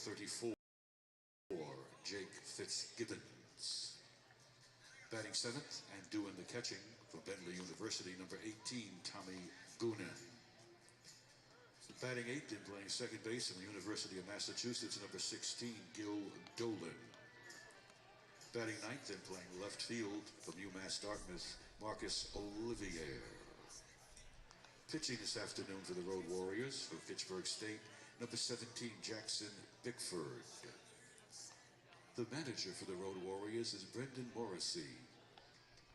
34, Jake Fitzgibbons. Batting seventh and doing the catching for Bentley University, number 18, Tommy Goonan. Batting eighth and playing second base from the University of Massachusetts, number 16, Gil Dolan. Batting ninth and playing left field from UMass Dartmouth, Marcus Olivier. Pitching this afternoon for the Road Warriors from Fitchburg State, number 17, Jackson Bickford. The manager for the Road Warriors is Brendan Morrissey.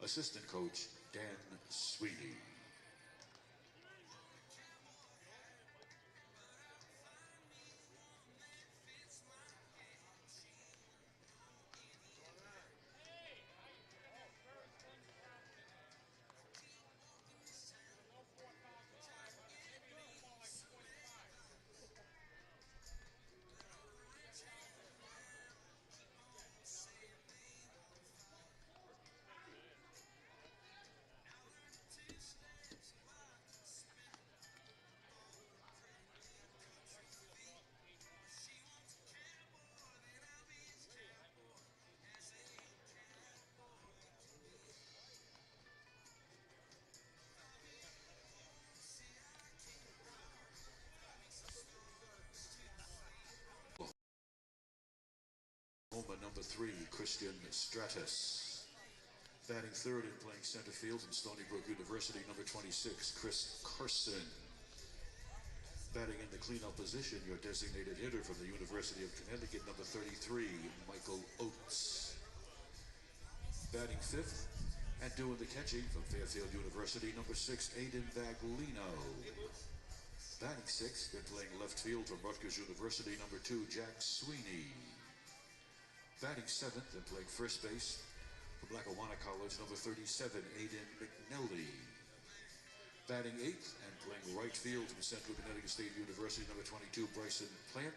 Assistant coach, Dan Sweeney. Number 3, Christian Stratus. Batting third and playing center field from Stony Brook University, number 26, Chris Carson. Batting in the cleanup position, your designated hitter from the University of Connecticut, number 33, Michael Oates. Batting fifth and doing the catching from Fairfield University, number 6, Aiden Baglino. Batting sixth and playing left field from Rutgers University, number 2, Jack Sweeney. Batting seventh and playing first base from Lackawanna College, number 37, Aiden McNelly. Batting eighth and playing right field from Central Connecticut State University, number 22, Bryson Plant.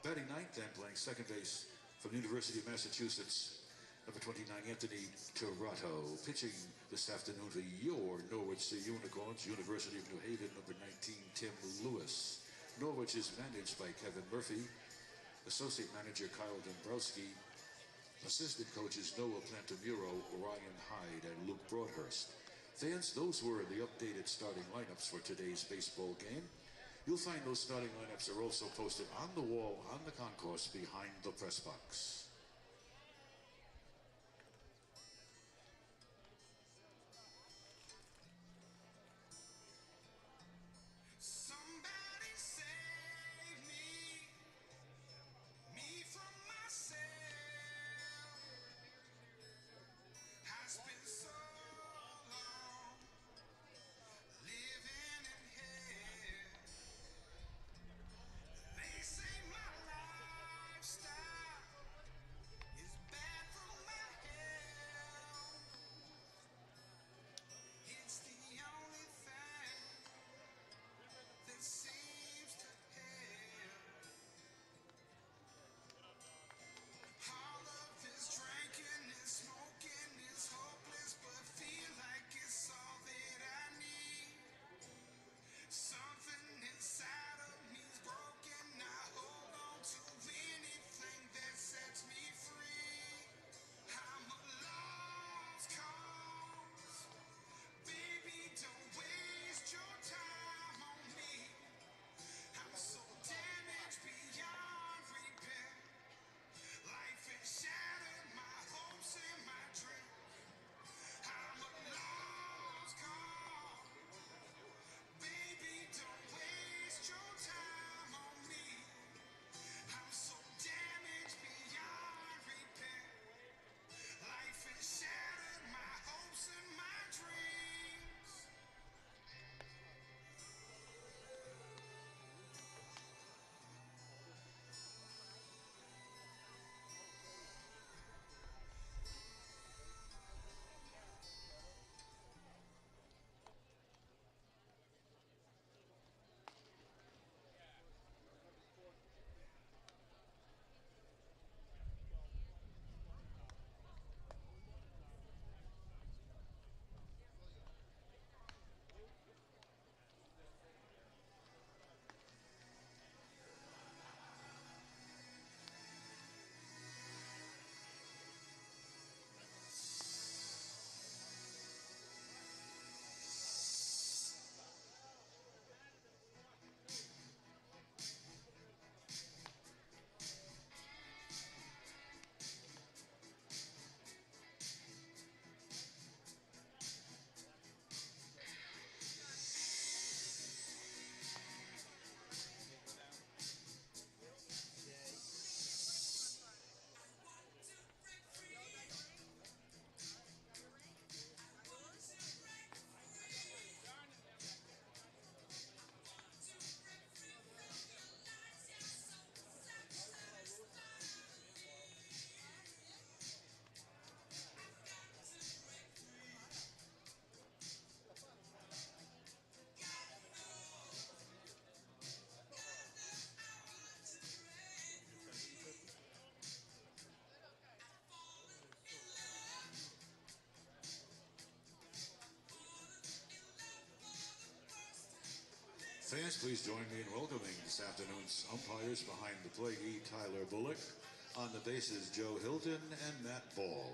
Batting ninth and playing second base from the University of Massachusetts, number 29, Anthony Toronto. Pitching this afternoon for your Norwich Unicorns, University of New Haven, number 19, Tim Lewis. Norwich is managed by Kevin Murphy. Associate Manager Kyle Dombrowski, Assistant Coaches Noah Plantamuro, Ryan Hyde, and Luke Broadhurst. Fans, those were the updated starting lineups for today's baseball game. You'll find those starting lineups are also posted on the wall on the concourse behind the press box. fans, please join me in welcoming this afternoon's umpires behind the plate, E. Tyler Bullock. On the bases, Joe Hilton and Matt Ball.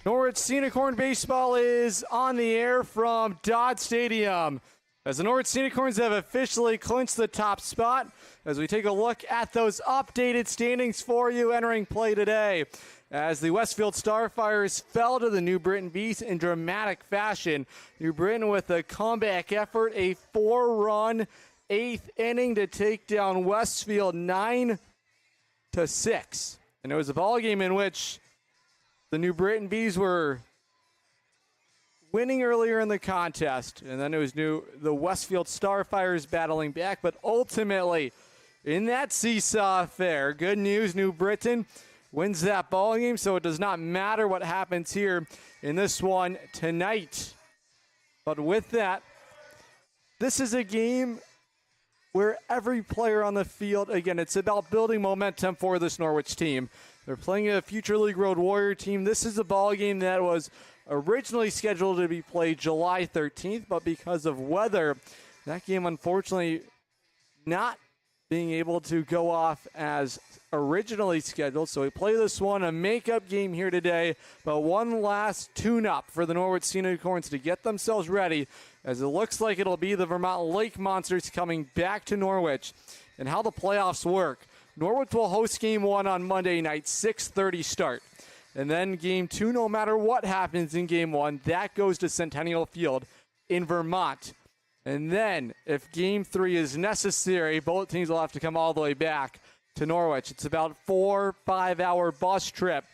Norwich Scenic Horn Baseball is on the air from Dodd Stadium, as the Norwich Scenic Horns have officially clinched the top spot. As we take a look at those updated standings for you entering play today, as the Westfield Starfires fell to the New Britain Beast in dramatic fashion. New Britain with a comeback effort, a 4-run 8th inning to take down Westfield 9-6. And it was a ball game in which the New Britain Bees were winning earlier in the contest, and then it was the Westfield Starfires battling back. But ultimately, in that seesaw affair, good news, New Britain wins that ball game, so it does not matter what happens here in this one tonight. But with that, this is a game where every player on the field, again, it's about building momentum for this Norwich team. They're playing a Future League Road Warrior team. This is a ball game that was originally scheduled to be played July 13th, but because of weather, that game unfortunately not being able to go off as originally scheduled. So we play this one, a makeup game here today, but one last tune-up for the Norwich Unicorns to get themselves ready, as it looks like it'll be the Vermont Lake Monsters coming back to Norwich. And how the playoffs work: Norwich will host game 1 on Monday night, 6:30 start. And then game 2, no matter what happens in game 1, that goes to Centennial Field in Vermont. And then, if game 3 is necessary, both teams will have to come all the way back to Norwich. It's about a 4-5 hour bus trip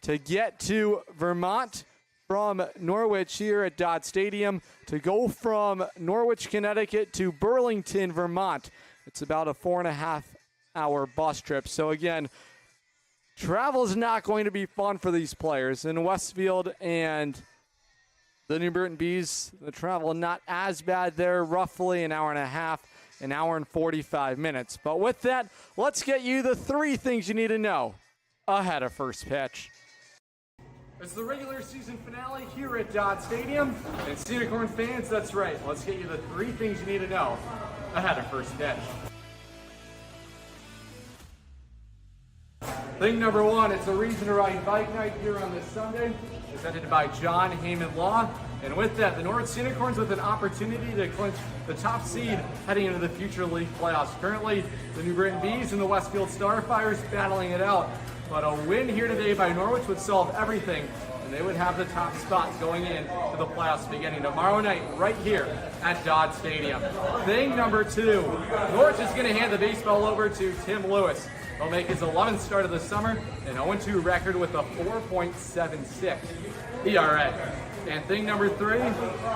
to get to Vermont from Norwich here at Dodd Stadium. To go from Norwich, Connecticut to Burlington, Vermont, it's about a 4.5 hour bus trip. So again, travel is not going to be fun for these players. In Westfield and the New Britain Bees, the travel not as bad there, roughly an hour and a half, an hour and 45 minutes. But with that, let's get you the 3 things you need to know ahead of first pitch. It's the regular season finale here at Dodd Stadium. And Unicorn fans, that's right. Let's get you the 3 things you need to know ahead of first pitch. Thing number 1, it's a reason to ride bike night here on this Sunday, presented by John Heyman Law. And with that, the Norwich Unicorns with an opportunity to clinch the top seed heading into the Future League playoffs. Currently, the New Britain Bees and the Westfield Starfires battling it out. But a win here today by Norwich would solve everything, and they would have the top spot going in to the playoffs beginning tomorrow night right here at Dodd Stadium. Thing number 2, Norwich is going to hand the baseball over to Tim Lewis. He'll make his 11th start of the summer, an 0-2 record with a 4.76 ERA. And thing number 3,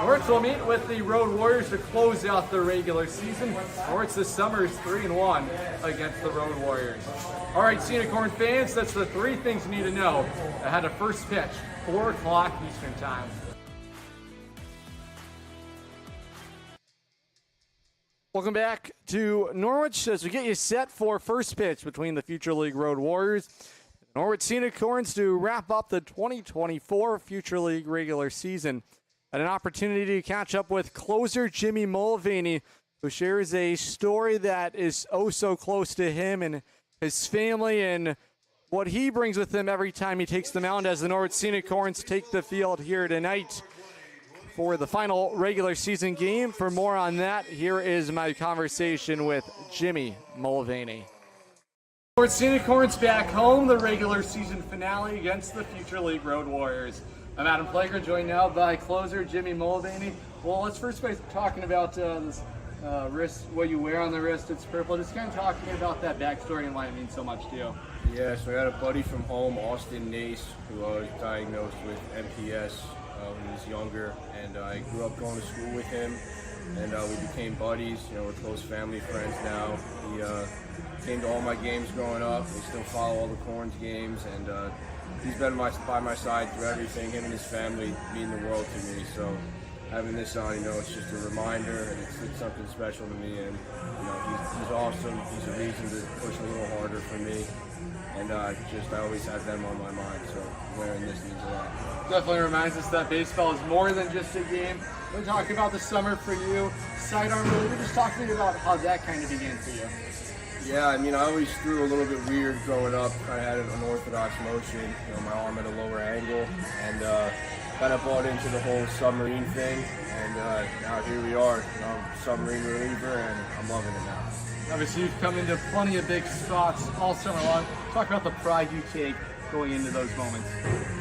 Norwich will meet with the Road Warriors to close out the regular season. Norwich this summer is 3-1 against the Road Warriors. All right, Unicorn fans, that's the 3 things you need to know ahead of first pitch, 4 o'clock Eastern Time. Welcome back to Norwich as we get you set for first pitch between the Future League Road Warriors and Norwich Unicorns to wrap up the 2024 Future League regular season. And an opportunity to catch up with closer Jimmy Mulvaney, who shares a story that is oh so close to him and his family and what he brings with him every time he takes the mound as the Norwich Unicorns take the field here tonight for the final regular season game. For more on that, here is my conversation with Jimmy Mulvaney. Norwich Unicorns back home, the regular season finale against the Future League Road Warriors. I'm Adam Plager, joined now by closer Jimmy Mulvaney. Well, let's first start talking about this wrist, what you wear on the wrist. It's purple. Just kind of talking about that backstory and why it means so much to you. Yeah, so I had a buddy from home, Austin Nace, who was diagnosed with MPS when he was younger, and I grew up going to school with him, and we became buddies. You know, we're close family friends now. He came to all my games growing up. We still follow all the Corns games, and he's been by my side through everything. Him and his family mean the world to me. So having this on, you know, it's just a reminder, and it's something special to me. And you know, he's awesome. He's a reason to push a little harder for me. And I always have them on my mind, so wearing this means a lot. Definitely reminds us that baseball is more than just a game. We're talking about the summer for you. Sidearm, really, just talk to me about how that kind of began for you. Yeah, I mean, I always threw a little bit weird growing up. Kind of had an unorthodox motion, you know, my arm at a lower angle, and kind of bought into the whole submarine thing. And now here we are, you know, submarine reliever, and I'm loving it now. Obviously, you've come into plenty of big spots all summer long. Talk about the pride you take going into those moments.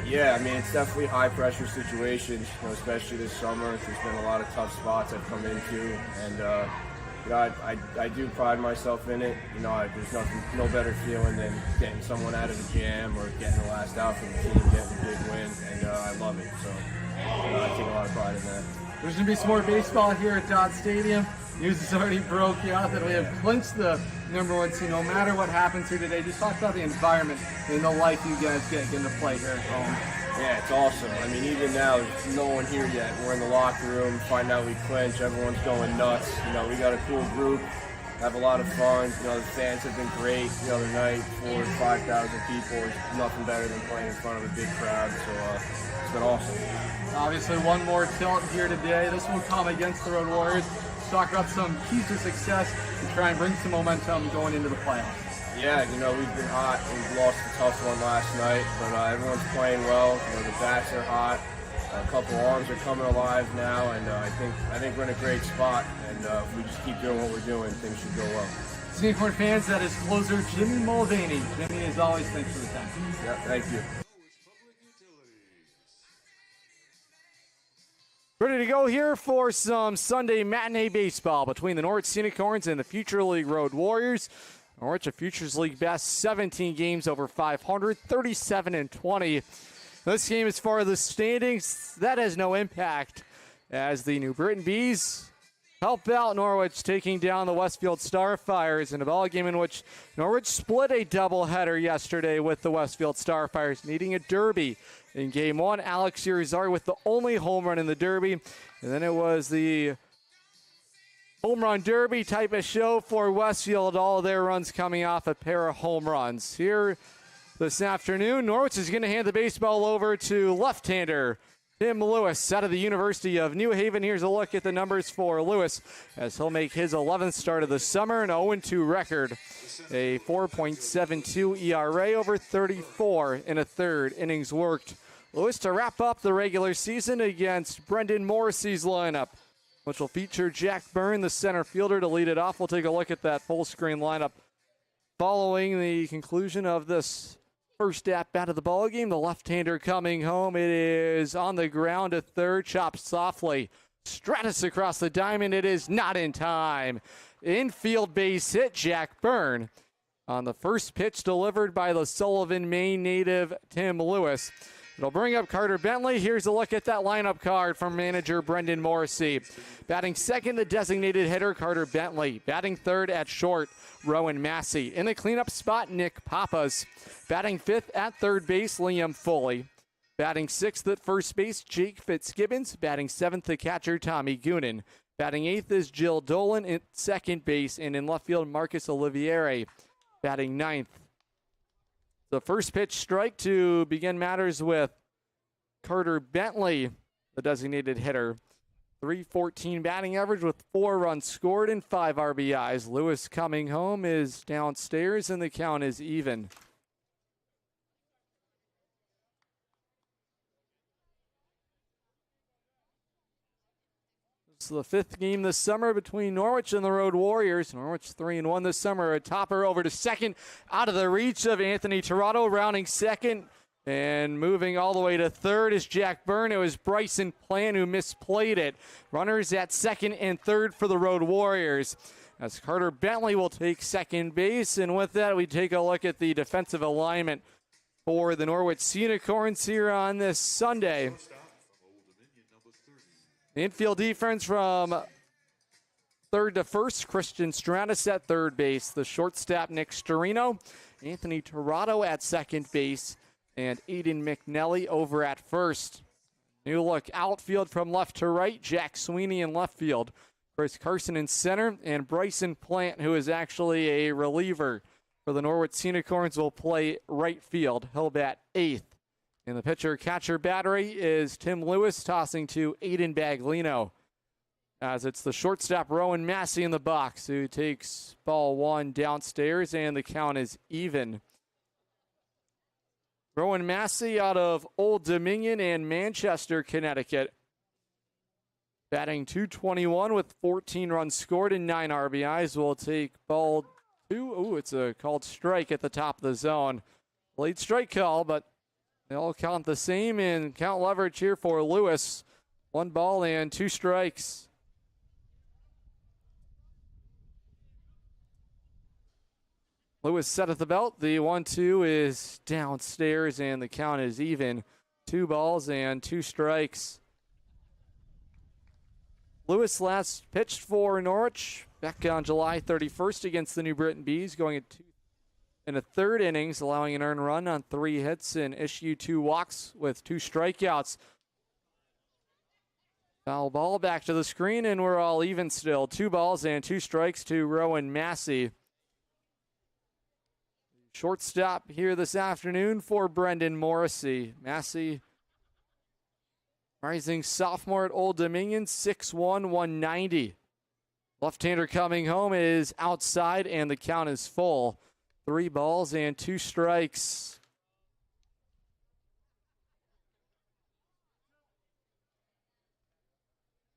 Yeah, I mean, it's definitely high-pressure situations, you know, especially this summer. There's been a lot of tough spots I've come into, and you know, I do pride myself in it. You know, there's no better feeling than getting someone out of a jam or getting the last out for the team, getting a big win, and I love it. So I take a lot of pride in that. There's going to be some more baseball here at Dodd Stadium. News has already broke out that we have clinched the #1 seed no matter what happens here today. Just talk about the environment and the life you guys get getting to play here at home. Yeah, it's awesome. I mean, even now, there's no one here yet. We're in the locker room, find out we clinch, everyone's going nuts. You know, we got a cool group. have a lot of fun. You know, the fans have been great the other night. 4,000 to 5,000 people is nothing better than playing in front of a big crowd. So it's been awesome. Obviously, one more tilt here today. This will come against the Road Warriors. Let's talk about some keys to success to try and bring some momentum going into the playoffs. Yeah, you know, we've been hot. We lost a tough one last night, but everyone's playing well. You know, the bats are hot. A couple arms are coming alive now, and I think we're in a great spot. And if we just keep doing what we're doing, things should go well. Unicorn fans, that is closer Jimmy Mulvaney. Jimmy, as always, thanks for the time. Yeah, thank you. Ready to go here for some Sunday matinee baseball between the Norwich Unicorns and the Future League Road Warriors. Norwich, a Futures League best, 17 games over 500, 37-20. This game, as far as the standings, that has no impact as the New Britain Bees help out Norwich, taking down the Westfield Starfires in a ball game in which Norwich split a doubleheader yesterday with the Westfield Starfires, needing a derby. In game one, Alex Irizarry with the only home run in the derby, and then it was the home run derby type of show for Westfield, all their runs coming off a pair of home runs. Here this afternoon, Norwich is going to hand the baseball over to left-hander Tim Lewis out of the University of New Haven. Here's a look at the numbers for Lewis as he'll make his 11th start of the summer, an 0-2 record, a 4.72 ERA over 34 and a third innings worked. Lewis to wrap up the regular season against Brendan Morrissey's lineup, which will feature Jack Byrne, the center fielder, to lead it off. We'll take a look at that full-screen lineup following the conclusion of this first at-bat of the ballgame. The left-hander coming home. It is on the ground at third, chopped softly. Stratus across the diamond. It is not in time. Infield base hit, Jack Byrne on the first pitch delivered by the Sullivan, Maine native Tim Lewis. It'll bring up Carter Bentley. Here's a look at that lineup card from manager Brendan Morrissey. Batting second, the designated hitter Carter Bentley. Batting third at short, Rowan Massey. In the cleanup spot, Nick Pappas. Batting fifth at third base, Liam Foley. Batting sixth at first base, Jake Fitzgibbons. Batting seventh, the catcher, Tommy Goonan. Batting eighth is Jill Dolan at second base, and in left field, Marcus Olivieri. Batting ninth. The first pitch strike to begin matters with Carter Bentley, the designated hitter. 314 batting average with 4 runs scored and 5 RBIs. Lewis coming home is downstairs and the count is even. It's the 5th game this summer between Norwich and the Road Warriors. Norwich 3-1 this summer. A topper over to second, out of the reach of Anthony Torado, rounding second. And moving all the way to third is Jack Byrne. It was Bryson Plant who misplayed it. Runners at second and third for the Road Warriors, as Carter Bentley will take second base. And with that, we take a look at the defensive alignment for the Norwich Unicorns here on this Sunday. Infield defense from third to first, Christian Stratus at third base. The shortstop, Nick Storino. Anthony Torado at second base. And Aiden McNelly over at first. New look outfield from left to right. Jack Sweeney in left field. Chris Carson in center. And Bryson Plant, who is actually a reliever for the Norwich Unicorns, will play right field. He'll bat eighth. And the pitcher-catcher battery is Tim Lewis tossing to Aiden Baglino, as it's the shortstop Rowan Massey in the box who takes ball one downstairs, and the count is even. Rowan Massey out of Old Dominion and Manchester, Connecticut. Batting .221 with 14 runs scored and 9 RBIs. Will take ball two. Ooh, it's a called strike at the top of the zone. Late strike call, but they all count the same, and count leverage here for Lewis. 1 ball and 2 strikes. Lewis set at the belt. The 1-2 is downstairs, and the count is even. 2 balls and 2 strikes. Lewis last pitched for Norwich back on July 31st against the New Britain Bees, going in a third innings, allowing an earned run on 3 hits and issue 2 walks with 2 strikeouts. Foul ball back to the screen, and we're all even still. 2 balls and 2 strikes to Rowan Massey. Shortstop here this afternoon for Brendan Morrissey. Massey, rising sophomore at Old Dominion, 6'1", 190. Left-hander coming home is outside, and the count is full. 3 balls and 2 strikes.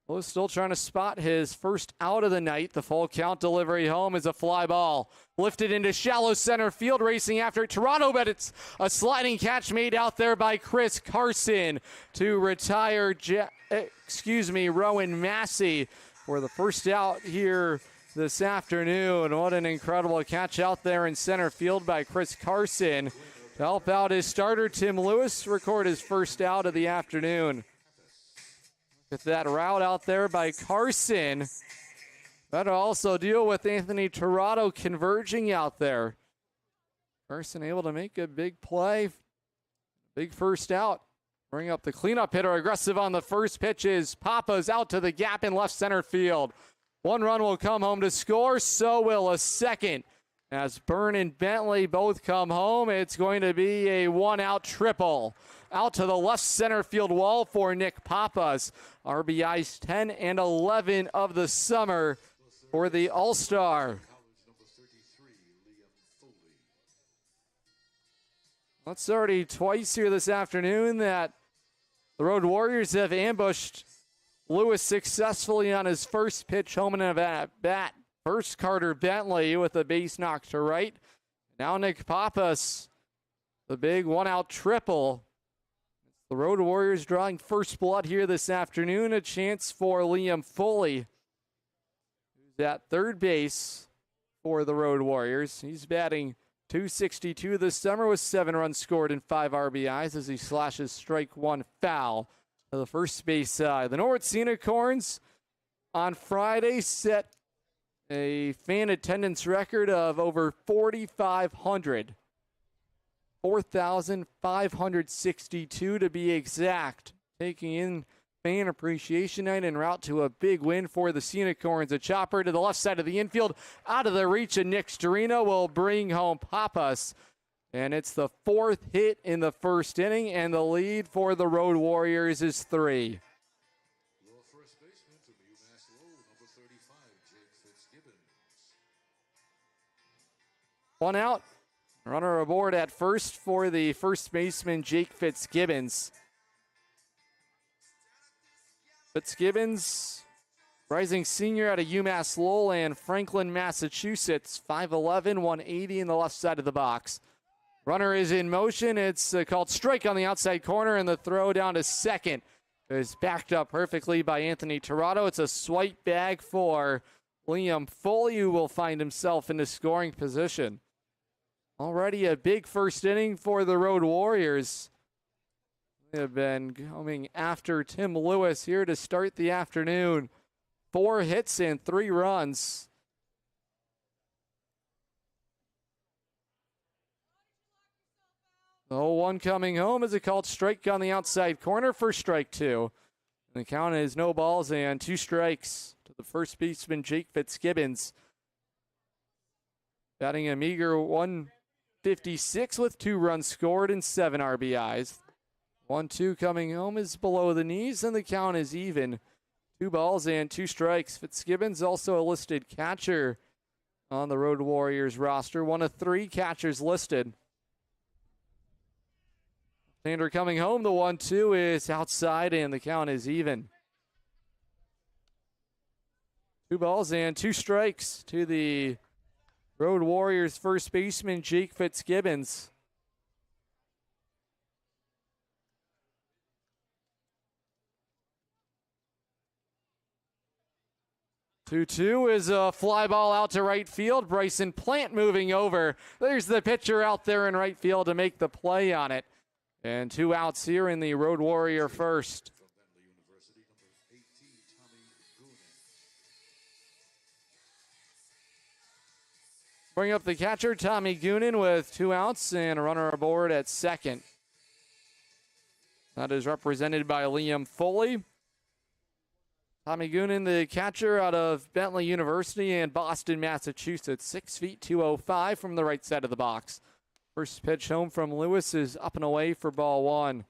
Lewis still trying to spot his first out of the night. The full count delivery home is a fly ball. Lifted into shallow center field, racing after Toronto, but it's a sliding catch made out there by Chris Carson to retire, Rowan Massey for the first out here this afternoon. What an incredible catch out there in center field by Chris Carson to help out his starter, Tim Lewis, record his first out of the afternoon. With that route out there by Carson. That'll also deal with Anthony Tirado converging out there. Carson able to make a big play. Big first out. Bring up the cleanup hitter. Aggressive on the first pitch is Papa's out to the gap in left center field. 1 run will come home to score. So will a second. As Byrne and Bentley both come home, it's going to be a 1-out triple. Out to the left center field wall for Nick Papas. RBIs 10 and 11 of the summer for the All-Star. It's already twice here this afternoon that the Road Warriors have ambushed Lewis successfully on his first pitch home and at bat. First Carter Bentley with a base knock to right. Now Nick Papas, the big 1-out triple. The Road Warriors drawing first blood here this afternoon. A chance for Liam Foley, who's at third base for the Road Warriors. He's batting .262 this summer with 7 runs scored and 5 RBIs as he slashes strike 1 foul to the first base side. The Norwich Unicorns on Friday set a fan attendance record of over 4,500. 4,562 to be exact. Taking in Fan Appreciation Night en route to a big win for the Unicorns. A chopper to the left side of the infield. Out of the reach of Nick Storino will bring home Papas. And it's the 4th hit in the first inning, and the lead for the Road Warriors is 3. First baseman from UMass Lowell, number 35, Jake Fitzgibbons. 1 out. Runner aboard at first for the first baseman, Jake Fitzgibbons. Fitzgibbons, rising senior out of UMass Lowell and Franklin, Massachusetts. 5'11", 180 in the left side of the box. Runner is in motion. It's called strike on the outside corner, and the throw down to second is backed up perfectly by Anthony Tirado. It's a swipe bag for Liam Foley, who will find himself in the scoring position. Already a big first inning for the Road Warriors. They have been coming after Tim Lewis here to start the afternoon. 4 hits and 3 runs. The 0-1 coming home as a called strike on the outside corner for strike 2. And the count is no balls and 2 strikes to the first baseman, Jake Fitzgibbons. Batting a meager 156 with 2 runs scored and 7 RBIs. 1-2 coming home is below the knees, and the count is even. 2 balls and 2 strikes. Fitzgibbons also a listed catcher on the Road Warriors roster. 1 of 3 catchers listed. Sander coming home. The 1-2 is outside, and the count is even. 2 balls and 2 strikes to the Road Warriors first baseman, Jake Fitzgibbons. 2-2 is a fly ball out to right field. Bryson Plant moving over. There's the pitcher out there in right field to make the play on it. And 2 outs here in the Road Warrior first. Bring up the catcher, Tommy Goonan, with 2 outs and a runner aboard at second. That is represented by Liam Foley. Tommy Goonan, the catcher out of Bentley University in Boston, Massachusetts. 6 feet 205 from the right side of the box. First pitch home from Lewis is up and away for ball one.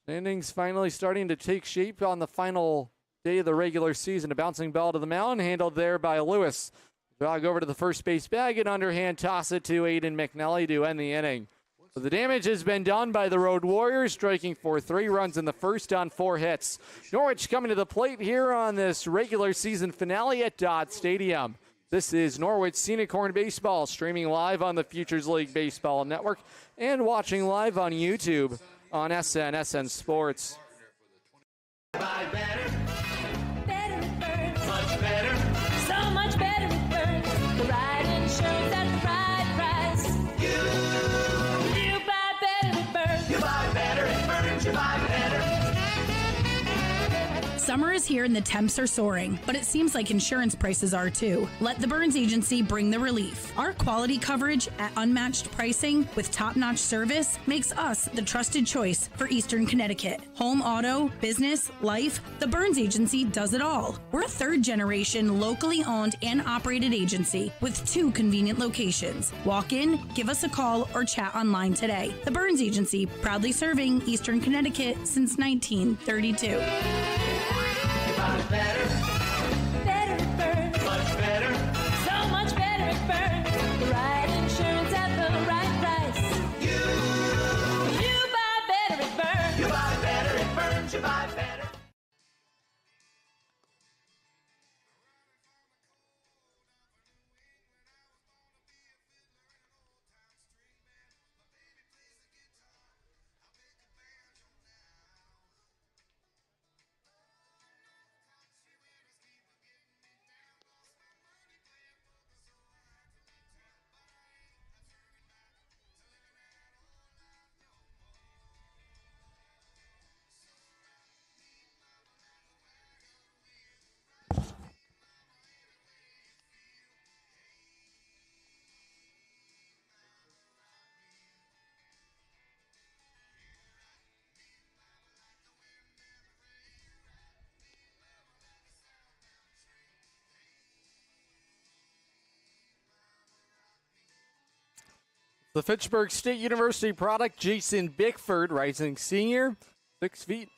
Standings finally starting to take shape on the final day of the regular season. A bouncing ball to the mound, handled there by Lewis. Jog over to the first base bag and underhand toss it to Aiden McNally to end the inning. So the damage has been done by the Road Warriors, striking for 3 runs in the first on 4 hits. Norwich coming to the plate here on this regular season finale at Dodd Stadium. This is Norwich Scenic Horn Baseball, streaming live on the Futures League Baseball Network and watching live on YouTube on SN Sports. Buy better. Better it burns. Much better. So much better it burns. The right insurance at the right price. You buy better it burns. You buy better it burns. You buy better. Summer is here and the temps are soaring, but it seems like insurance prices are too. Let the Burns Agency bring the relief. Our quality coverage at unmatched pricing with top-notch service makes us the trusted choice for Eastern Connecticut. Home, auto, business, life, the Burns Agency does it all. We're a third-generation, locally owned and operated agency with 2 convenient locations. Walk in, give us a call, or chat online today. The Burns Agency, proudly serving Eastern Connecticut since 1932. Better. Better it burns. Much better. So much better it burns. The right insurance at the right price. You buy better it burns. You buy better it burns. You buy better. The Fitchburg State University product, Jason Bickford, rising senior, 6 feet.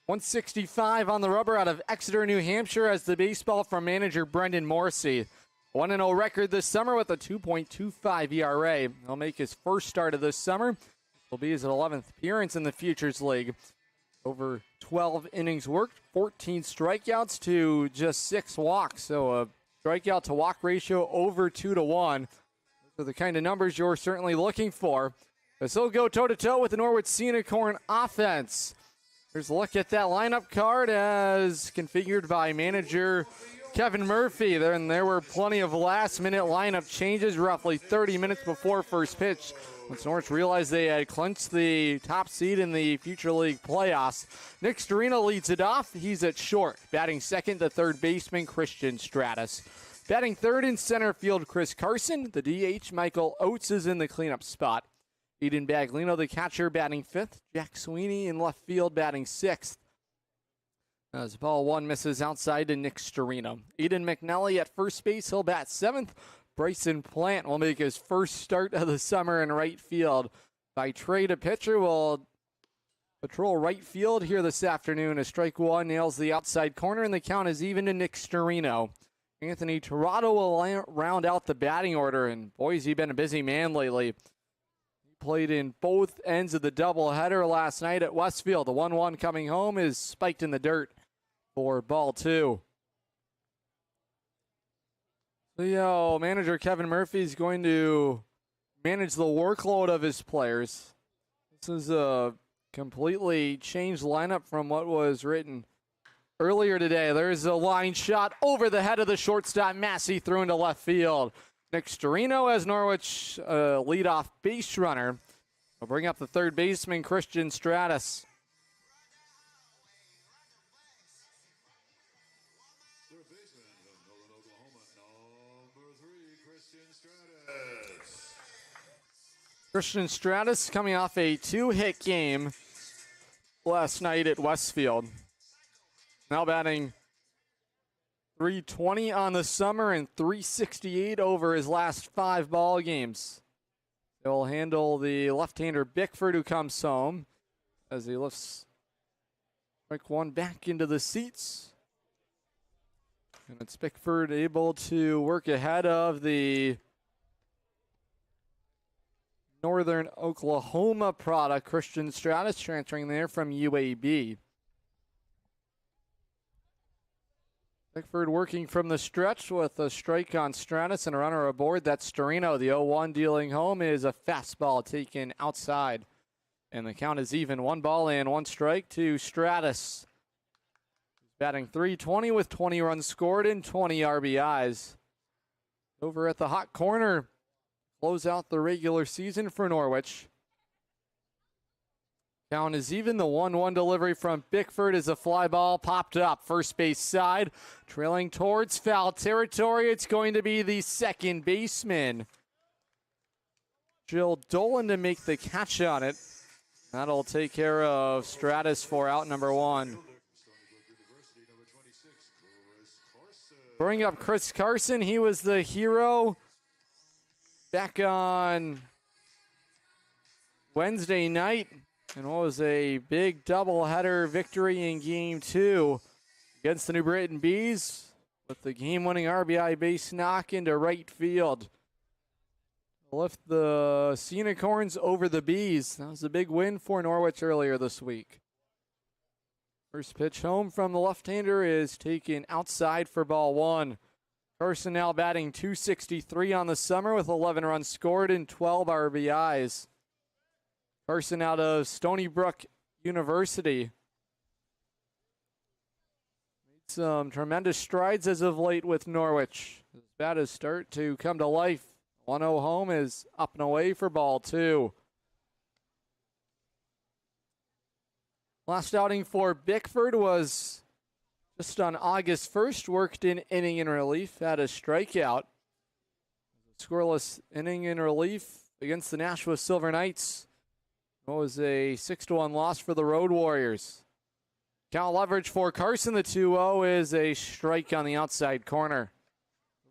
165 on the rubber out of Exeter, New Hampshire, as the baseball from manager Brendan Morrissey. 1-0 record this summer with a 2.25 ERA. He'll make his first start of this summer. Will be his 11th appearance in the Futures League. Over 12 innings worked, 14 strikeouts to just 6 walks. So a strikeout to walk ratio over 2-1. Those are the kind of numbers you're certainly looking for. As he'll go toe-to-toe with the Norwich Scenic Horn offense. Here's a look at that lineup card as configured by manager Kevin Murphy. There were plenty of last-minute lineup changes roughly 30 minutes before first pitch. Once Norwich realized they had clinched the top seed in the Future League playoffs. Nick Storino leads it off. He's at short. Batting second, the third baseman, Christian Stratus. Batting third in center field, Chris Carson. The DH, Michael Oates, is in the cleanup spot. Eden Baglino, the catcher, batting fifth. Jack Sweeney in left field, batting sixth. As ball one misses outside to Nick Storino. Eden McNally at first base, he'll bat seventh. Bryson Plant will make his first start of the summer in right field. By trade, a pitcher will patrol right field here this afternoon as strike one nails the outside corner, and the count is even to Nick Storino. Anthony Tirado will round out the batting order, and boy, has he been a busy man lately. He played in both ends of the doubleheader last night at Westfield. The 1-1 coming home is spiked in the dirt for ball two. So, manager Kevin Murphy is going to manage the workload of his players. This is a completely changed lineup from what was written earlier today. There's a line shot over the head of the shortstop. Massey threw into left field. Nick Storino as Norwich leadoff base runner. Will bring up the third baseman, Christian Stratus. Third baseman from Northern Oklahoma, number 3, Christian Stratus coming off a 2-hit game last night at Westfield. Now batting .320 on the summer and .368 over his last 5 ball games. They'll handle the left-hander Bickford, who comes home as he lifts strike one back into the seats. And it's Bickford able to work ahead of the Northern Oklahoma product, Christian Stratus, transferring there from UAB. Bickford working from the stretch with a strike on Stratus and a runner aboard. That's Storino. The 0-1 dealing home is a fastball taken outside. And the count is even. 1 ball and 1 strike to Stratus. He's batting .320 with 20 runs scored and 20 RBIs. Over at the hot corner, close out the regular season for Norwich. Count is even. The 1-1 delivery from Bickford is a fly ball popped up. First base side, trailing towards foul territory. It's going to be the second baseman, Jill Dolan, to make the catch on it. That'll take care of Stratus for out number 1. Bring up Chris Carson. He was the hero back on Wednesday night. And what was a big doubleheader victory in Game 2 against the New Britain Bees with the game-winning RBI base knock into right field. Lift the Scenic Horns over the Bees. That was a big win for Norwich earlier this week. First pitch home from the left-hander is taken outside for ball 1. Carson now batting .263 on the summer with 11 runs scored and 12 RBIs. Carson out of Stony Brook University. Made some tremendous strides as of late with Norwich. His bat is start to come to life. 1-0 home is up and away for ball 2. Last outing for Bickford was just on August 1st. Worked in inning in relief, had a strikeout. Scoreless inning in relief against the Nashua Silver Knights. It was a 6-1 loss for the Road Warriors. Count leverage for Carson. The 2-0 is a strike on the outside corner.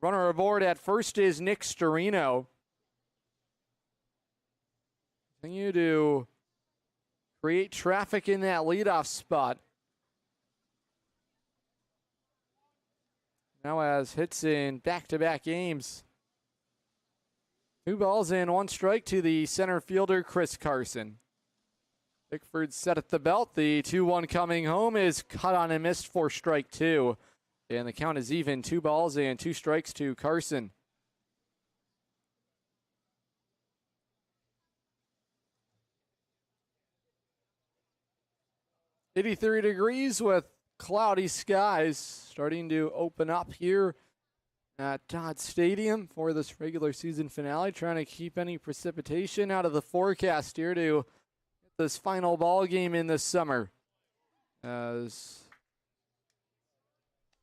Runner aboard at first is Nick Storino. Continue to create traffic in that leadoff spot. Now has hits in back-to-back games. 2 balls and 1 strike to the center fielder, Chris Carson. Bickford set at the belt. The 2-1 coming home is cut on and missed for strike 2. And the count is even. 2 balls and 2 strikes to Carson. .83 degrees with cloudy skies starting to open up here at Dodd Stadium for this regular season finale. Trying to keep any precipitation out of the forecast here to get this final ball game in this summer. As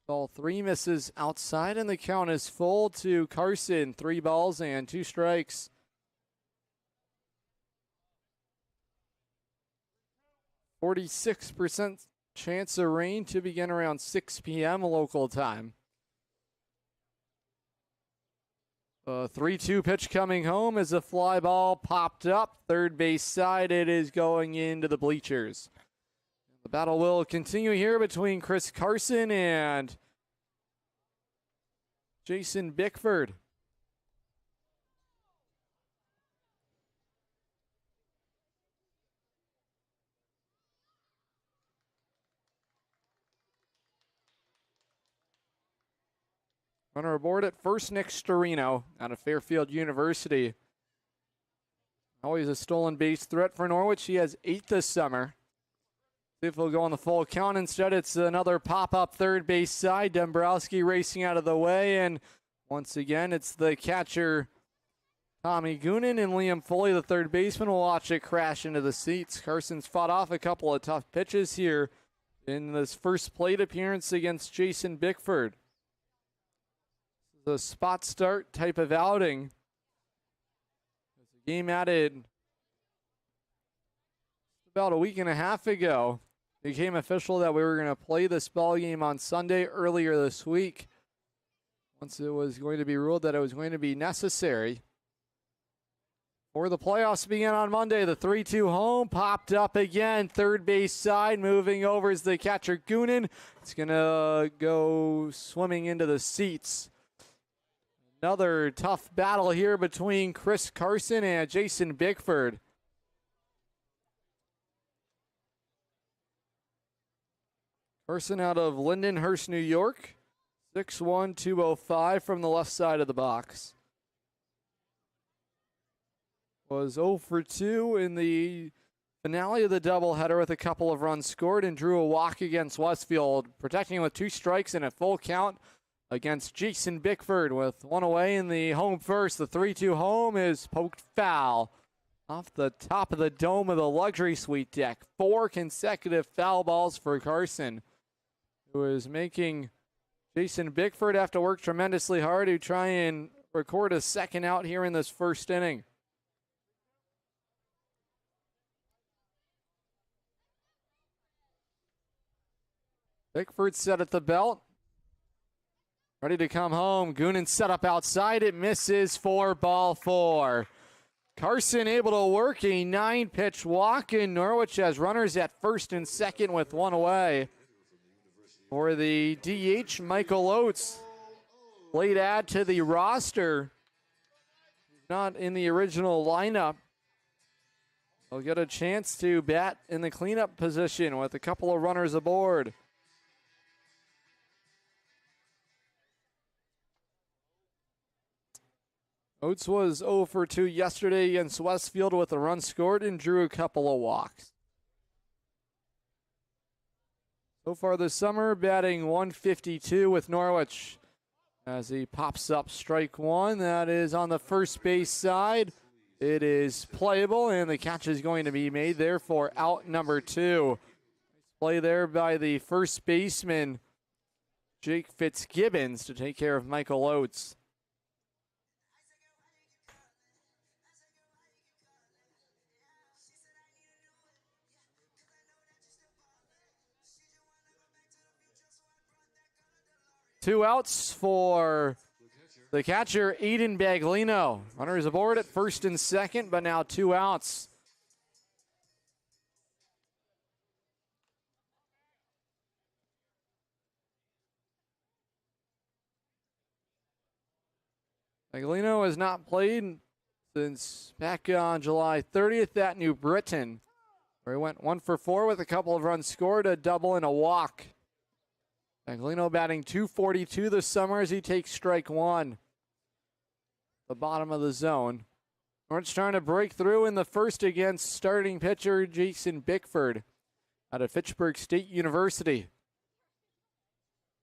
ball 3 misses outside and the count is full to Carson. 3 balls and 2 strikes. .46% chance of rain to begin around 6 p.m. local time. 3-2 pitch coming home as a fly ball popped up. Third base side, it is going into the bleachers. The battle will continue here between Chris Carson and Jason Bickford. Runner aboard at first, Nick Storino out of Fairfield University. Always a stolen base threat for Norwich. He has 8 this summer. See if he'll go on the full count. Instead, it's another pop-up third base side. Dombrowski racing out of the way. And once again, it's the catcher, Tommy Goonan, and Liam Foley, the third baseman, will watch it crash into the seats. Carson's fought off a couple of tough pitches here in this first plate appearance against Jason Bickford. The spot start type of outing. The game added about a week and a half ago. It became official that we were going to play this ball game on Sunday earlier this week. Once it was going to be ruled that it was going to be necessary. For the playoffs to begin on Monday, the 3-2 home popped up again. Third base side, moving over is the catcher Goonan. It's going to go swimming into the seats. Another tough battle here between Chris Carson and Jason Bickford. Carson out of Lindenhurst, New York. 6'1", 205 from the left side of the box. Was 0 for 2 in the finale of the doubleheader with a couple of runs scored and drew a walk against Westfield, protecting with 2 strikes and a full count against Jason Bickford with 1 away in the home first. The 3-2 home is poked foul off the top of the dome of the luxury suite deck. 4 consecutive foul balls for Carson, who is making Jason Bickford have to work tremendously hard to try and record a second out here in this first inning. Bickford set at the belt. Ready to come home. Goonan set up outside. It misses for ball 4. Carson able to work a 9-pitch walk, and Norwich has runners at first and second with 1 away. For the DH, Michael Oates, late add to the roster. Not in the original lineup. He'll get a chance to bat in the cleanup position with a couple of runners aboard. Oates was 0 for 2 yesterday against Westfield with a run scored and drew a couple of walks. So far this summer, batting 152 with Norwich. As he pops up strike 1, that is on the first base side. It is playable, and the catch is going to be made there for out number 2. Play there by the first baseman, Jake Fitzgibbons, to take care of Michael Oates. Two outs for the catcher, Aiden Baglino. Runners aboard at first and second, but now 2 outs. Baglino has not played since back on July 30th at New Britain, where he went 1 for 4 with a couple of runs scored, a double and a walk. Baglino batting .242 this summer as he takes strike 1. The bottom of the zone. Norwich trying to break through in the first against starting pitcher Jason Bickford out of Fitchburg State University.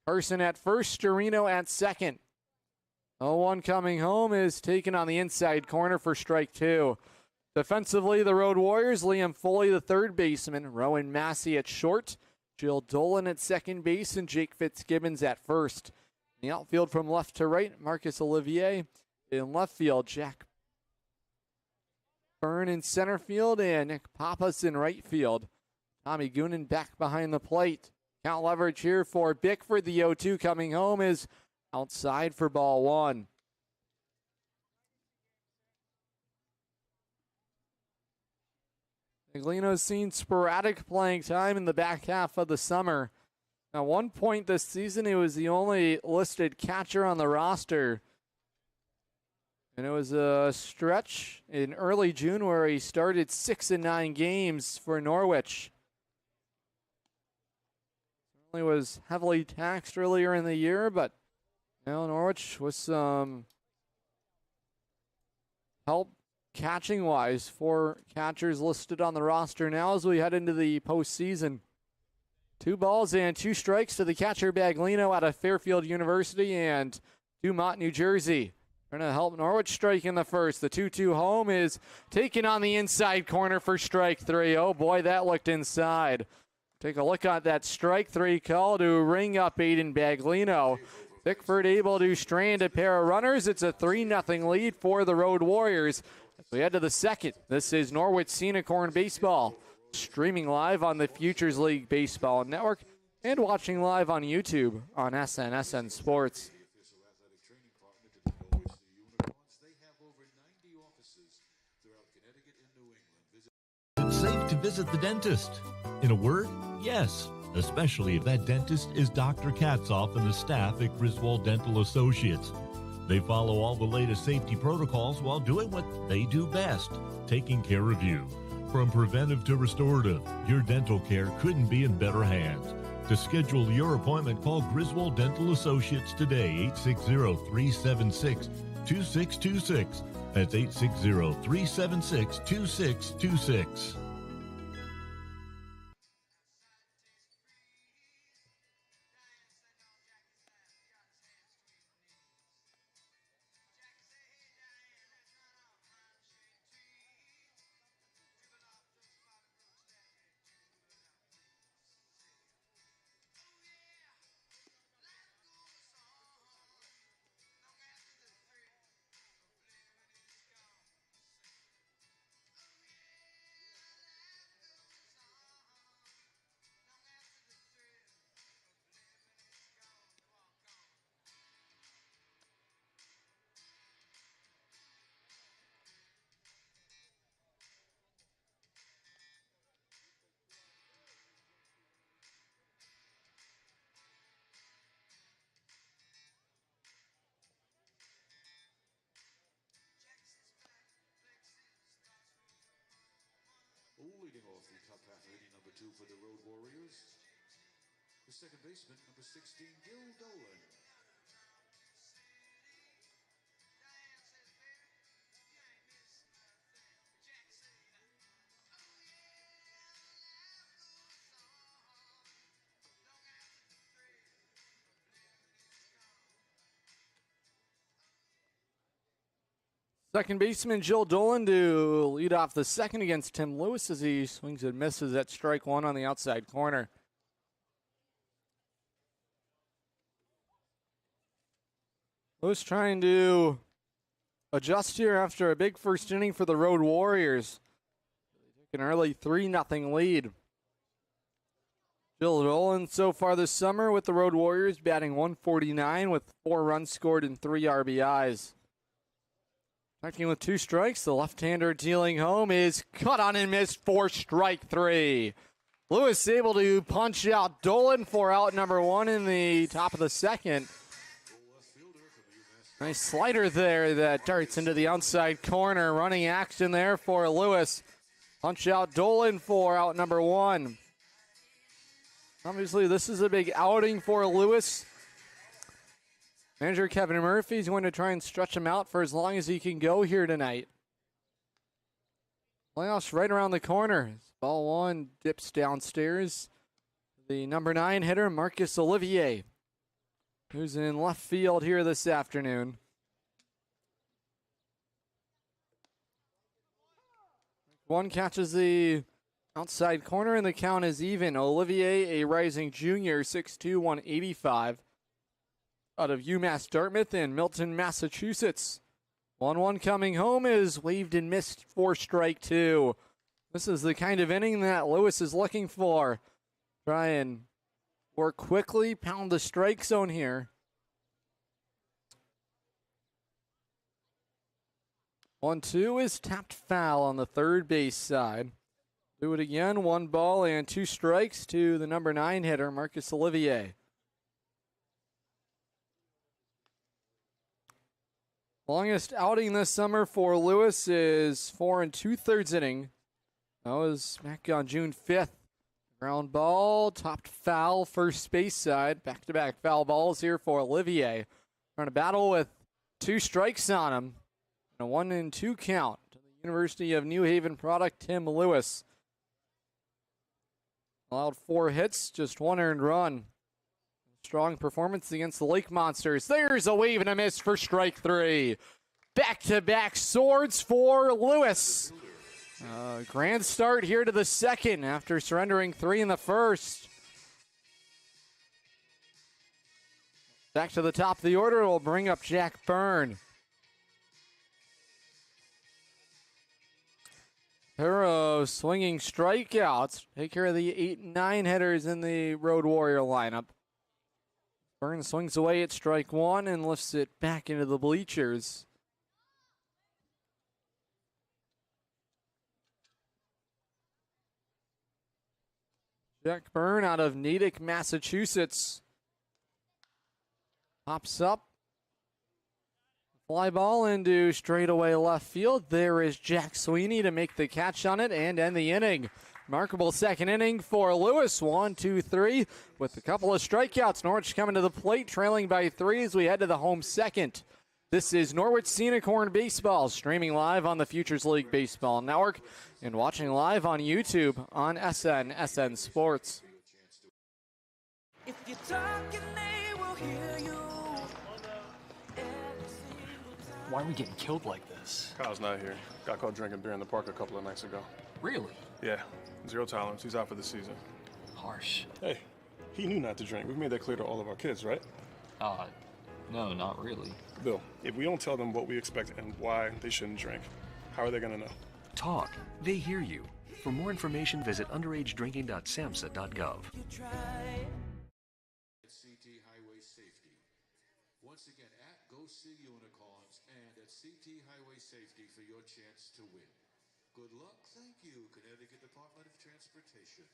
Carson at first, Storino at second. 0-1 coming home is taken on the inside corner for strike 2. Defensively, the Road Warriors, Liam Foley, the third baseman, Rowan Massey at short, Jill Dolan at second base, and Jake Fitzgibbons at first. In the outfield from left to right, Marcus Olivier. In left field, Jack Byrne in center field, and Nick Pappas in right field. Tommy Goonan back behind the plate. Count leverage here for Bickford. The 0-2 coming home is outside for ball 1. Baglino's seen sporadic playing time in the back half of the summer. At one point this season, he was the only listed catcher on the roster. And it was a stretch in early June where he started 6 and 9 games for Norwich. Certainly was heavily taxed earlier in the year, but Norwich with some help catching-wise. 4 catchers listed on the roster now as we head into the postseason. 2 balls and 2 strikes to the catcher Baglino out of Fairfield University and Dumont, New Jersey. Trying to help Norwich strike in the first. The 2-2 home is taken on the inside corner for strike 3. Oh boy, that looked inside. Take a look at that strike 3 call to ring up Aiden Baglino. Bickford able to strand a pair of runners. It's a 3-0 lead for the Road Warriors. As we head to the second, this is Norwich Scenic Horn Baseball, streaming live on the Futures League Baseball Network and watching live on YouTube on SN Sports. It's safe to visit the dentist. In a word, yes, especially if that dentist is Dr. Katzoff and the staff at Griswold Dental Associates. They follow all the latest safety protocols while doing what they do best, taking care of you. From preventive to restorative, your dental care couldn't be in better hands. To schedule your appointment, call Griswold Dental Associates today, 860-376-2626. That's 860-376-2626. Leading off the top half of inning number 2 for the Road Warriors, the second baseman, number 16, Gil Dolan. Second baseman Jill Dolan to lead off the second against Tim Lewis as he swings and misses at strike one on the outside corner. Lewis trying to adjust here after a big first inning for the Road Warriors. They took an early 3-0 lead. Jill Dolan so far this summer with the Road Warriors batting .149 with 4 runs scored and 3 RBIs. Striking with 2 strikes, the left-hander dealing home is cut on and missed for strike 3. Lewis able to punch out Dolan for out number 1 in the top of the second. Nice slider there that darts into the outside corner. Running action there for Lewis. Punch out Dolan for out number 1. Obviously, this is a big outing for Lewis. Manager Kevin Murphy is going to try and stretch him out for as long as he can go here tonight. Playoffs right around the corner. Ball 1 dips downstairs. The number 9 hitter, Marcus Olivier, who's in left field here this afternoon. One catches the outside corner, and the count is even. Olivier, a rising junior, 6'2", 185. Out of UMass Dartmouth in Milton, Massachusetts. 1-1 coming home is waved and missed for strike 2. This is the kind of inning that Lewis is looking for. Try and work quickly, pound the strike zone here. 1-2 is tapped foul on the third base side. Do it again, 1 ball and 2 strikes to the number 9 hitter, Marcus Olivier. Longest outing this summer for Lewis is 4 2/3 inning. That was back on June 5th. Ground ball, topped foul, first base side. Back-to-back foul balls here for Olivier. Trying to battle with 2 strikes on him. And a 1-2 count to the University of New Haven product, Tim Lewis. Allowed 4 hits, just 1 earned run. Strong performance against the Lake Monsters. There's a wave and a miss for strike 3. Back-to-back swords for Lewis. Grand start here to the second after surrendering 3 in the first. Back to the top of the order, we'll bring up Jack Byrne. Pair of swinging strikeouts. Take care of the 8-9 hitters in the Road Warrior lineup. Byrne swings away at strike one and lifts it back into the bleachers. Jack Byrne out of Natick, Massachusetts. Pops up. Fly ball into straightaway left field. There is Jack Sweeney to make the catch on it and end the inning. Remarkable second inning for Lewis. 1, 2, 3 with a couple of strikeouts. Norwich coming to the plate, trailing by 3 as we head to the home second. This is Norwich Scenic Horn Baseball, streaming live on the Futures League Baseball Network and watching live on YouTube on SN Sports. If you're talking, they will hear you. Why are we getting killed like this? Kyle's not here. Got caught drinking beer in the park a couple of nights ago. Really? Yeah, 0 tolerance. He's out for the season. Harsh. Hey, he knew not to drink. We've made that clear to all of our kids, right? No, not really. Bill, if we don't tell them what we expect and why they shouldn't drink, how are they gonna know? Talk. They hear you. For more information, visit underagedrinking.samhsa.gov. CT Highway Safety. Once again, at Go See Unicorns and at CT Highway Safety for your chance to win. Good luck. Thank you, Connecticut Department of Transportation.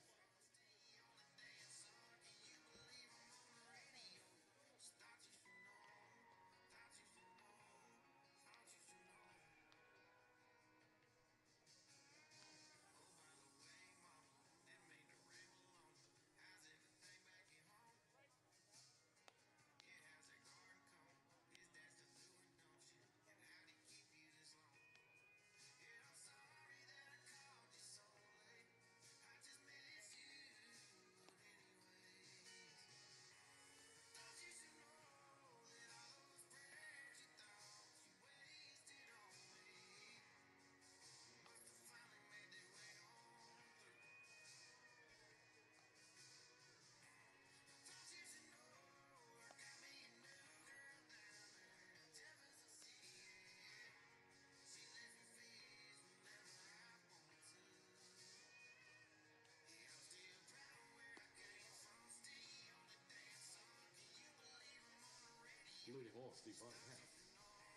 Leading off the bottom half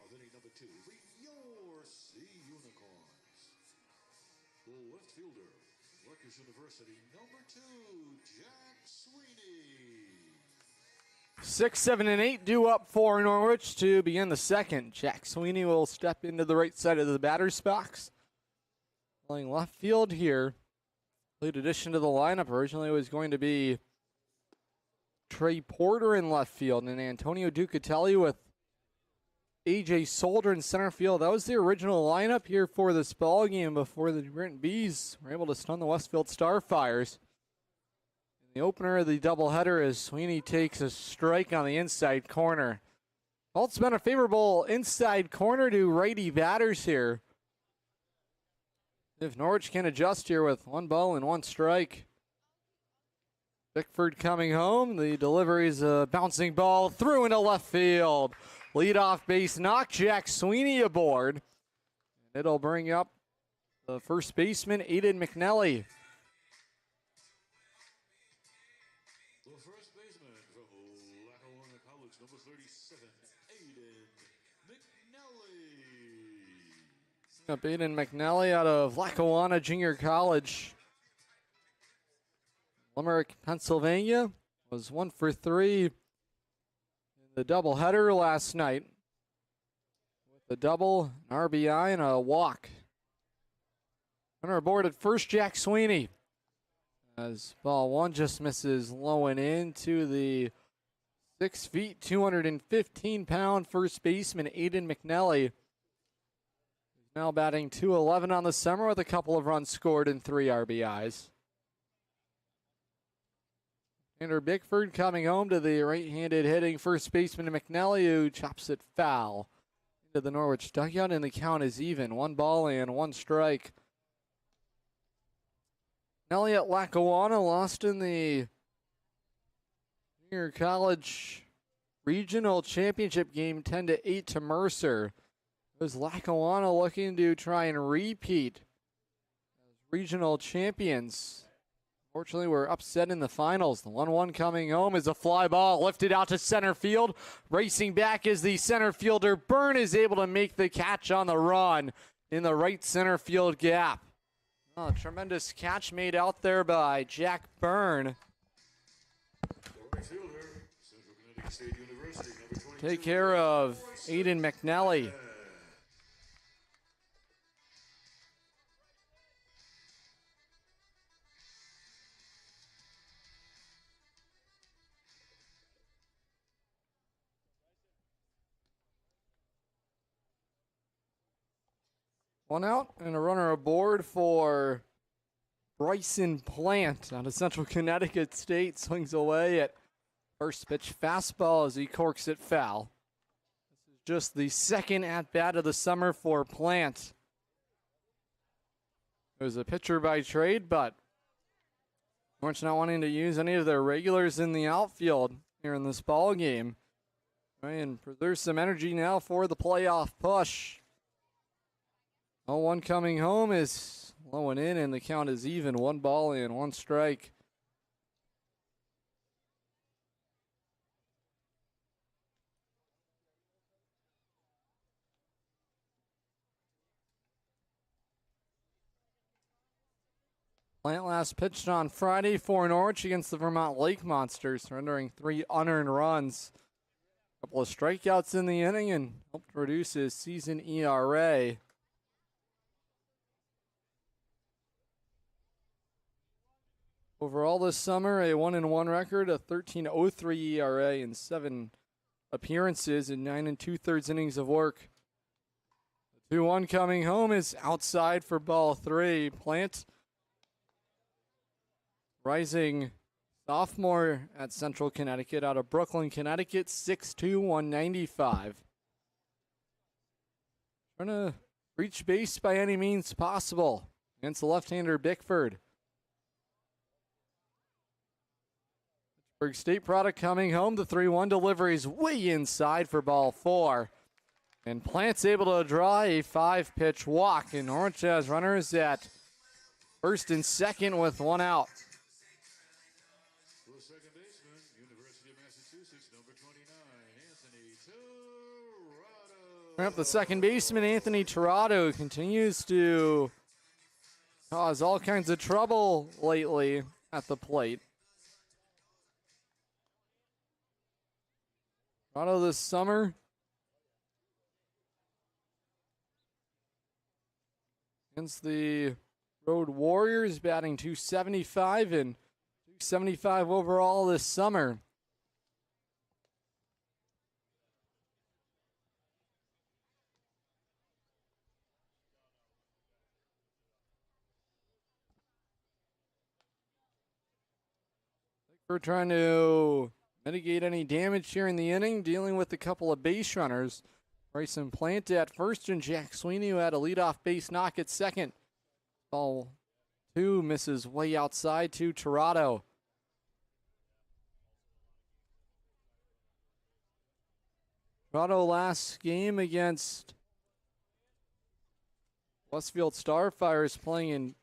of inning number 2, the Your Sea Unicorns. The left fielder, Rutgers University, number 2, Jack Sweeney. 6, 7, and 8 due up for Norwich to begin the second. Jack Sweeney will step into the right side of the batter's box. Playing left field here. Late addition to the lineup. Originally it was going to be Trey Porter in left field and Antonio Ducatelli with AJ Solder in center field. That was the original lineup here for this ball game before the Brent Bees were able to stun the Westfield Starfires. In the opener of the doubleheader as Sweeney takes a strike on the inside corner. Well, it's been a favorable inside corner to righty batters here. If Norwich can adjust here with 1 ball and 1 strike. Bickford coming home. The delivery is a bouncing ball through into left field. Leadoff base knock. Jack Sweeney aboard. It'll bring up the first baseman, Aiden McNally. The first baseman from Lackawanna College, number 37, Aiden McNally. Up Aiden McNally out of Lackawanna Junior College. Limerick, Pennsylvania, was 1 for 3 in the doubleheader last night. With a double, an RBI, and a walk. Runner aboard at first, Jack Sweeney. As ball 1 just misses low and into the 6 feet, 215-pound first baseman, Aiden McNally. He's now batting .211 on the summer with a couple of runs scored and 3 RBIs. Andrew Bickford coming home to the right-handed hitting first baseman McNally, who chops it foul into the Norwich dugout, and the count is even. 1 ball and 1 strike. McNally at Lackawanna lost in the junior college regional championship game 10-8 to Mercer. It was Lackawanna looking to try and repeat as regional champions. Fortunately, we're upset in the finals. The 1-1 coming home is a fly ball lifted out to center field. Racing back is the center fielder. Byrne is able to make the catch on the run in the right center field gap. Oh, tremendous catch made out there by Jack Byrne. Take care of Aiden McNally. One out and a runner aboard for Bryson Plant out of Central Connecticut State. Swings away at first pitch fastball as he corks it foul. This is just the second at-bat of the summer for Plant. It was a pitcher by trade, but Norwich not wanting to use any of their regulars in the outfield here in this ball game. And there's some energy now for the playoff push. 0-1 coming home is low and in, and the count is even. 1 ball and 1 strike. Plant last pitched on Friday for Norwich against the Vermont Lake Monsters, surrendering 3 unearned runs. A couple of strikeouts in the inning and helped reduce his season ERA. Overall this summer, a 1-1 record, a 13.03 ERA, and 7 appearances in 9 2/3 innings of work. The 2-1 coming home is outside for ball 3. Plant, rising sophomore at Central Connecticut out of Brooklyn, Connecticut, 6'2", 195. Trying to reach base by any means possible against the left-hander Bickford. State product coming home. The 3-1 delivery is way inside for ball 4. And Plant's able to draw a 5-pitch walk. And Norwich has runners at first and second with 1 out. For second baseman, University of Massachusetts, number 29, Anthony Tirado. Up the second baseman, Anthony Tirado, continues to cause all kinds of trouble lately at the plate. Tirado this summer against the Road Warriors, batting .275 and .275 overall this summer. We're trying to mitigate any damage here in the inning, dealing with a couple of base runners. Bryson Plant at first and Jack Sweeney, who had a leadoff base knock at second. Ball 2 misses way outside to Tirado. Tirado last game against Westfield Starfires, playing in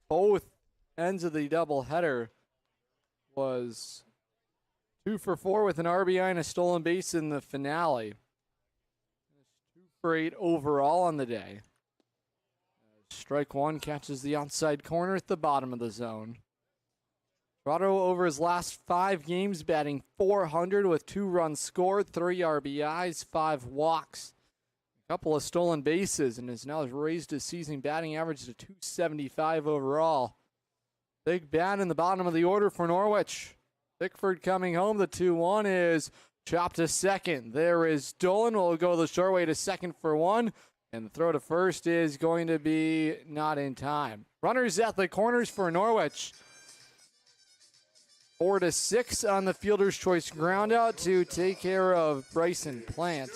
both ends of the doubleheader, was 2 for 4 with an RBI and a stolen base in the finale. 2 for 8 overall on the day. Strike 1 catches the outside corner at the bottom of the zone. Tirado over his last 5 games batting .400 with 2 runs scored, 3 RBIs, 5 walks, a couple of stolen bases, and has now raised his season batting average to .275 overall. Big bat in the bottom of the order for Norwich. Bickford coming home. The 2-1 is chopped to second. There is Dolan. Will go the short way to second for 1. And the throw to first is going to be not in time. Runners at the corners for Norwich. 4-6 on the fielder's choice ground out to take care of Bryson Plant.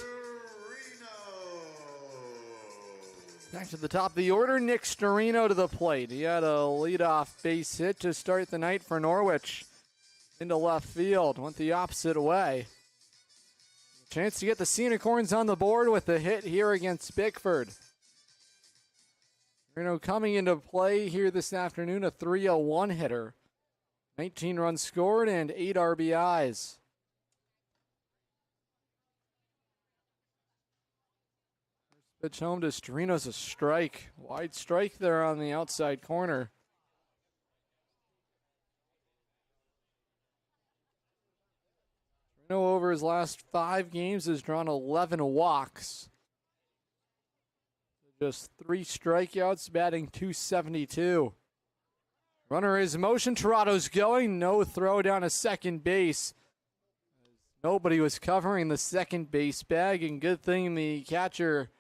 Back to the top of the order, Nick Storino to the plate. He had a leadoff base hit to start the night for Norwich. Into left field, went the opposite way. Chance to get the Unicorns on the board with a hit here against Bickford. Coming into play here this afternoon, a 301 hitter. 19 runs scored and 8 RBIs. Pitch home to Storino's a strike. Wide strike there on the outside corner. Storino over his last 5 games has drawn 11 walks. Just 3 strikeouts, batting .272. Runner is in motion. Toronto's going. No throw down to second base. Nobody was covering the second base bag, and good thing the catcher,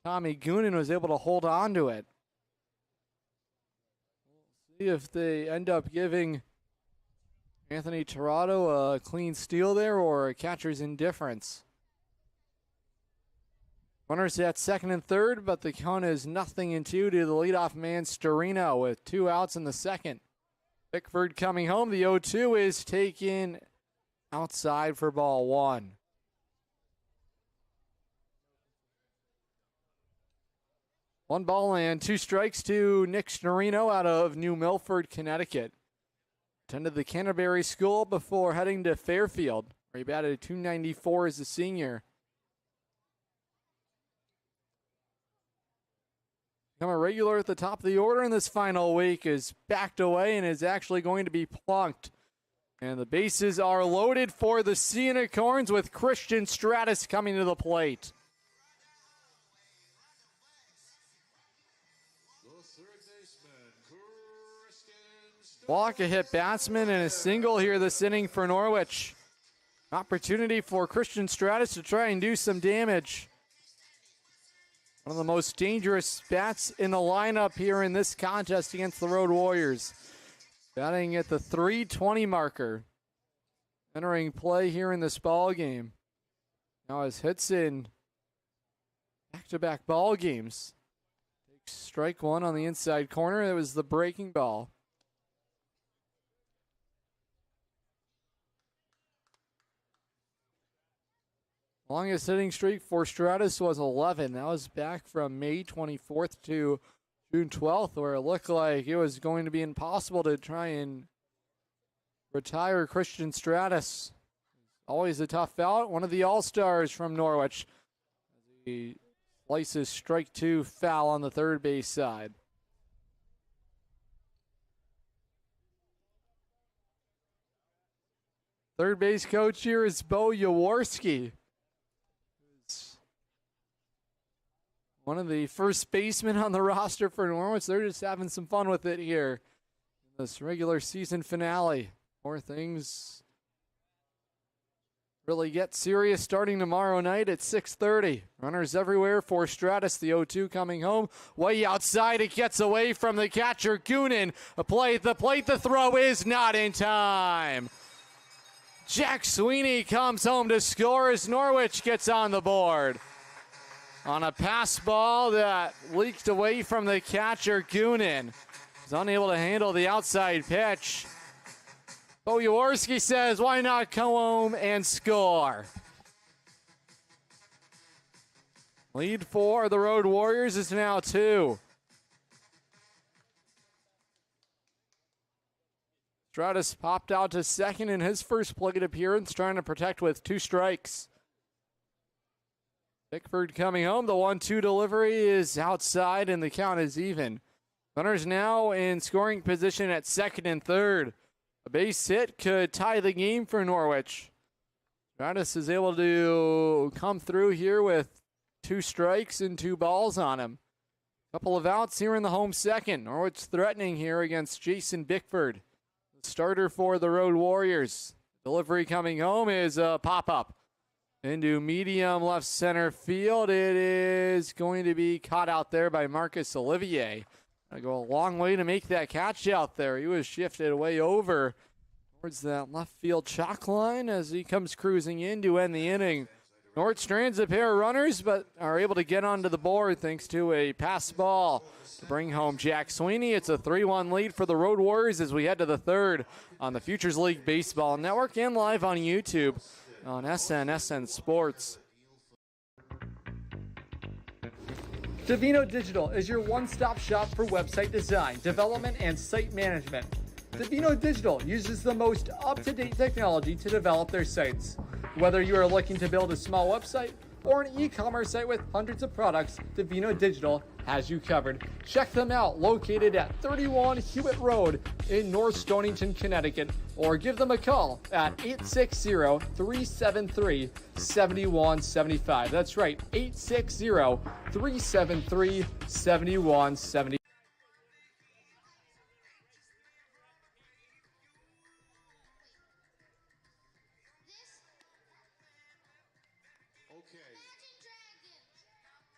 Tommy Goonan, was able to hold on to it. We'll see if they end up giving Anthony Toronto a clean steal there or a catcher's indifference. Runners at second and third, but the count is 0-2 to the leadoff man, Storino, with 2 outs in the second. Bickford coming home. The 0-2 is taken outside for ball 1. One ball and 2 strikes to Nick Storino out of New Milford, Connecticut. Attended the Canterbury School before heading to Fairfield, where he batted .294 as a senior. Become a regular at the top of the order in this final week, is backed away and is actually going to be plunked. And the bases are loaded for the Unicorns with Christian Stratus coming to the plate. Walk, a hit batsman, and a single here this inning for Norwich. Opportunity for Christian Stratus to try and do some damage. One of the most dangerous bats in the lineup here in this contest against the Road Warriors. Batting at the .320 marker. Entering play here in this ball game. Now his hits in back-to-back ball games. Takes strike 1 on the inside corner. That was the breaking ball. Longest hitting streak for Stratus was 11. That was back from May 24th to June 12th, where it looked like it was going to be impossible to try and retire Christian Stratus. Always a tough out. One of the all-stars from Norwich. He slices strike 2 foul on the third base side. Third base coach here is Bo Jaworski. One of the first basemen on the roster for Norwich. They're just having some fun with it here in this regular season finale. More things really get serious starting tomorrow night at 6:30. Runners everywhere for Stratus. The 0-2 coming home. Way outside. It gets away from the catcher, Goonan. A play at the plate. The throw is not in time. Jack Sweeney comes home to score as Norwich gets on the board. On a pass ball that leaked away from the catcher, Goonan. He's unable to handle the outside pitch. Bo Jaworski says, why not come home and score? Lead for the Road Warriors is now 2. Stratus popped out to second in his first plate appearance, trying to protect with 2 strikes. Bickford coming home. The 1-2 delivery is outside, and the count is even. Runners now in scoring position at second and third. A base hit could tie the game for Norwich. Stratus is able to come through here with 2 strikes and 2 balls on him. Couple of outs here in the home second. Norwich threatening here against Jason Bickford, the starter for the Road Warriors. Delivery coming home is a pop-up into medium left center field. It is going to be caught out there by Marcus Olivier. Gonna go a long way to make that catch out there. He was shifted way over towards that left field chalk line as he comes cruising in to end the inning. Norwich strands a pair of runners, but are able to get onto the board thanks to a pass ball to bring home Jack Sweeney. It's a 3-1 lead for the Road Warriors as we head to the third on the Futures League Baseball Network and live on YouTube. on SN Sports. Davino Digital is your one-stop shop for website design, development, and site management. Davino Digital uses the most up-to-date technology to develop their sites. Whether you are looking to build a small website or an e-commerce site with hundreds of products, Davino Digital has you covered. Check them out, located at 31 Hewitt Road in North Stonington, Connecticut, or give them a call at 860-373-7175. That's right, 860-373-7175.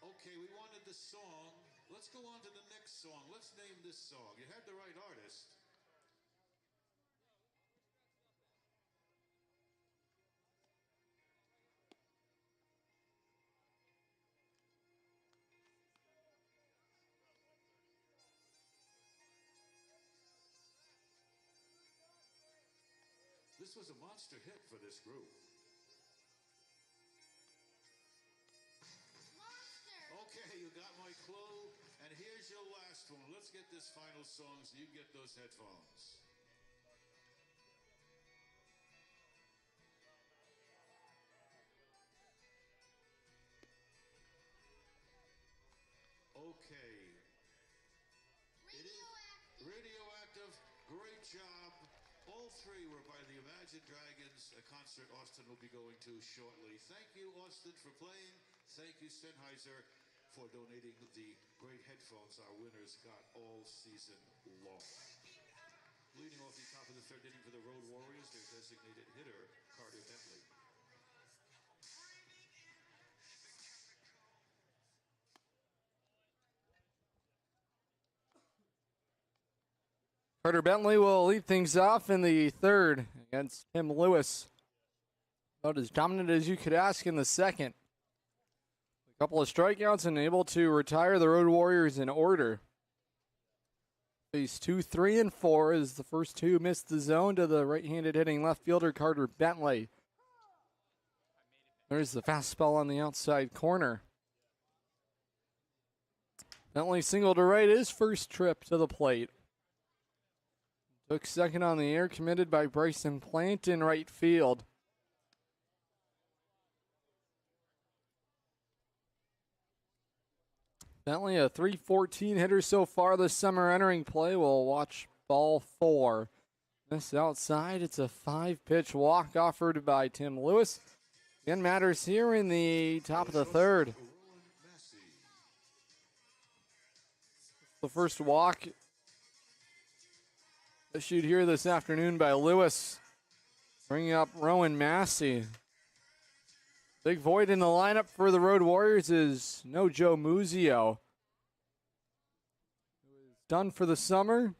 Okay, we wanted the song. Let's go on to the next song. Let's name this song. You had the right artist. This was a monster hit for this group. Okay, you got my clue, and here's your last one. Let's get this final song so you get those headphones. Okay. Radioactive, great job. All three were by the Imagine Dragons, a concert Austin will be going to shortly. Thank you, Austin, for playing. Thank you, Sennheiser, for donating the great headphones our winners got all season long. Leading off the top of the third inning for the Road Warriors, their designated hitter, Carter Bentley. Carter Bentley will lead things off in the third against Tim Lewis. About as dominant as you could ask in the second. A couple of strikeouts and able to retire the Road Warriors in order. Phase 2, 3, and 4 as the first two missed the zone to the right-handed hitting left fielder Carter Bentley. There's the fastball on the outside corner. Bentley single to right his first trip to the plate. Took second on the air, committed by Bryson Plant in right field. Bentley, a .314 hitter so far this summer entering play. We'll watch ball 4. This outside, it's a 5-pitch walk offered by Tim Lewis. Again, matters here in the top of the third. The first walk issued here this afternoon by Lewis, bringing up Rowan Massey. Big void in the lineup for the Road Warriors is no Joe Muzio. Done for the summer.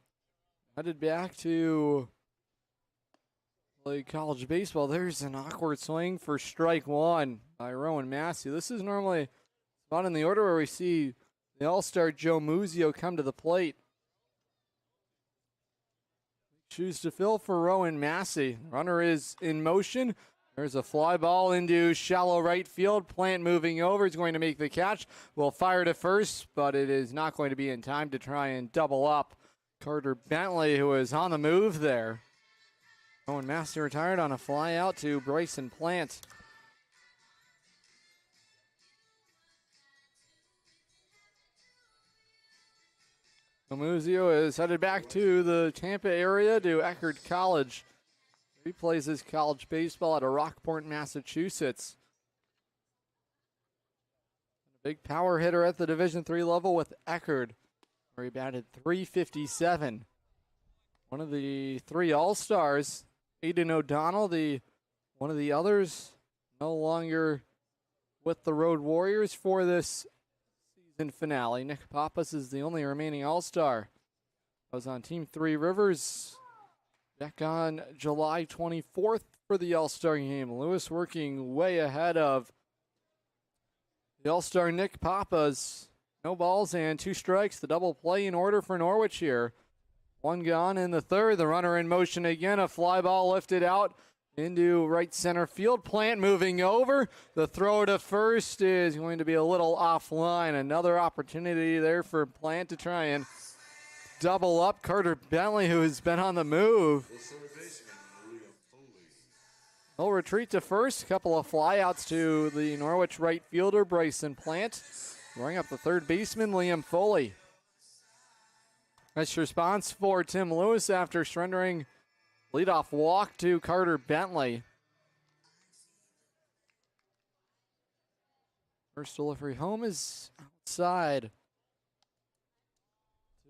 Headed back to play college baseball. There's an awkward swing for strike one by Rowan Massey. This is normally a spot in the order where we see the All-Star Joe Muzio come to the plate. Shoes to fill for Rowan Massey. Runner is in motion. There's a fly ball into shallow right field. Plant moving over. He's going to make the catch. Will fire to first, but it is not going to be in time to try and double up Carter Bentley, who is on the move there. Rowan Massey retired on a fly out to Bryson Plant. Muzio is headed back to the Tampa area to Eckerd College. He plays his college baseball at Rockport, Massachusetts. A big power hitter at the Division III level with Eckerd, where he batted .357. One of the three All-Stars, Aiden O'Donnell, one of the others, no longer with the Road Warriors for this season finale. Nick Pappas is the only remaining All-Star. Was on Team Three Rivers back on July 24th for the All-Star game. Lewis working way ahead of the All-Star Nick Pappas. No balls and 2 strikes. The double play in order for Norwich here. 1 gone in the third. The runner in motion again. A fly ball lifted out into right center field. Plant moving over. The throw to first is going to be a little offline. Another opportunity there for Plant to try and double up Carter Bentley, who has been on the move. He'll retreat to first. A couple of flyouts to the Norwich right fielder, Bryson Plant. Bring up the third baseman, Liam Foley. Nice response for Tim Lewis after surrendering leadoff walk to Carter Bentley. First delivery home is outside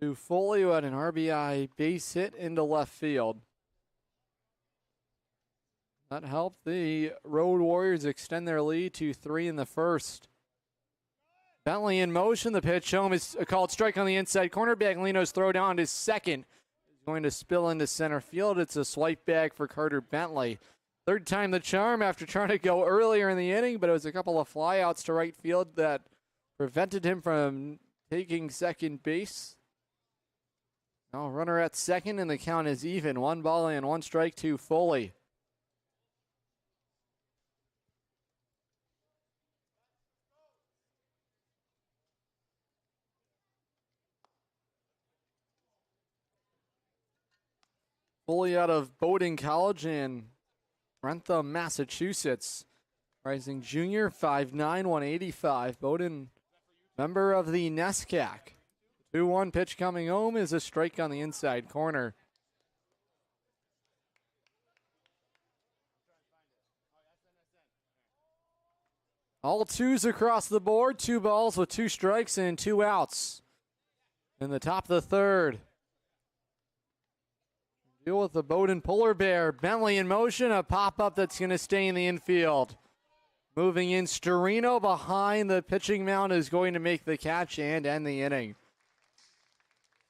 to Foley, who had an RBI base hit into left field. That helped the Road Warriors extend their lead to 3 in the first. Bentley in motion. The pitch home is a called strike on the inside corner. Baglino's throw down to second is going to spill into center field. It's a swipe bag for Carter Bentley. Third time the charm after trying to go earlier in the inning, but it was a couple of flyouts to right field that prevented him from taking second base. Now runner at second, and the count is even. 1 ball and 1 strike to Foley. Foley out of Bowdoin College in Rentham, Massachusetts. Rising junior, 5'9", 185. Bowdoin, member of the NESCAC. 2-1 pitch coming home is a strike on the inside corner. All twos across the board. 2 balls with 2 strikes and 2 outs. In the top of the third. Deal with the Bowdoin Polar Bear. Bentley in motion. A pop-up that's going to stay in the infield. Moving in, Storino behind the pitching mound is going to make the catch and end the inning.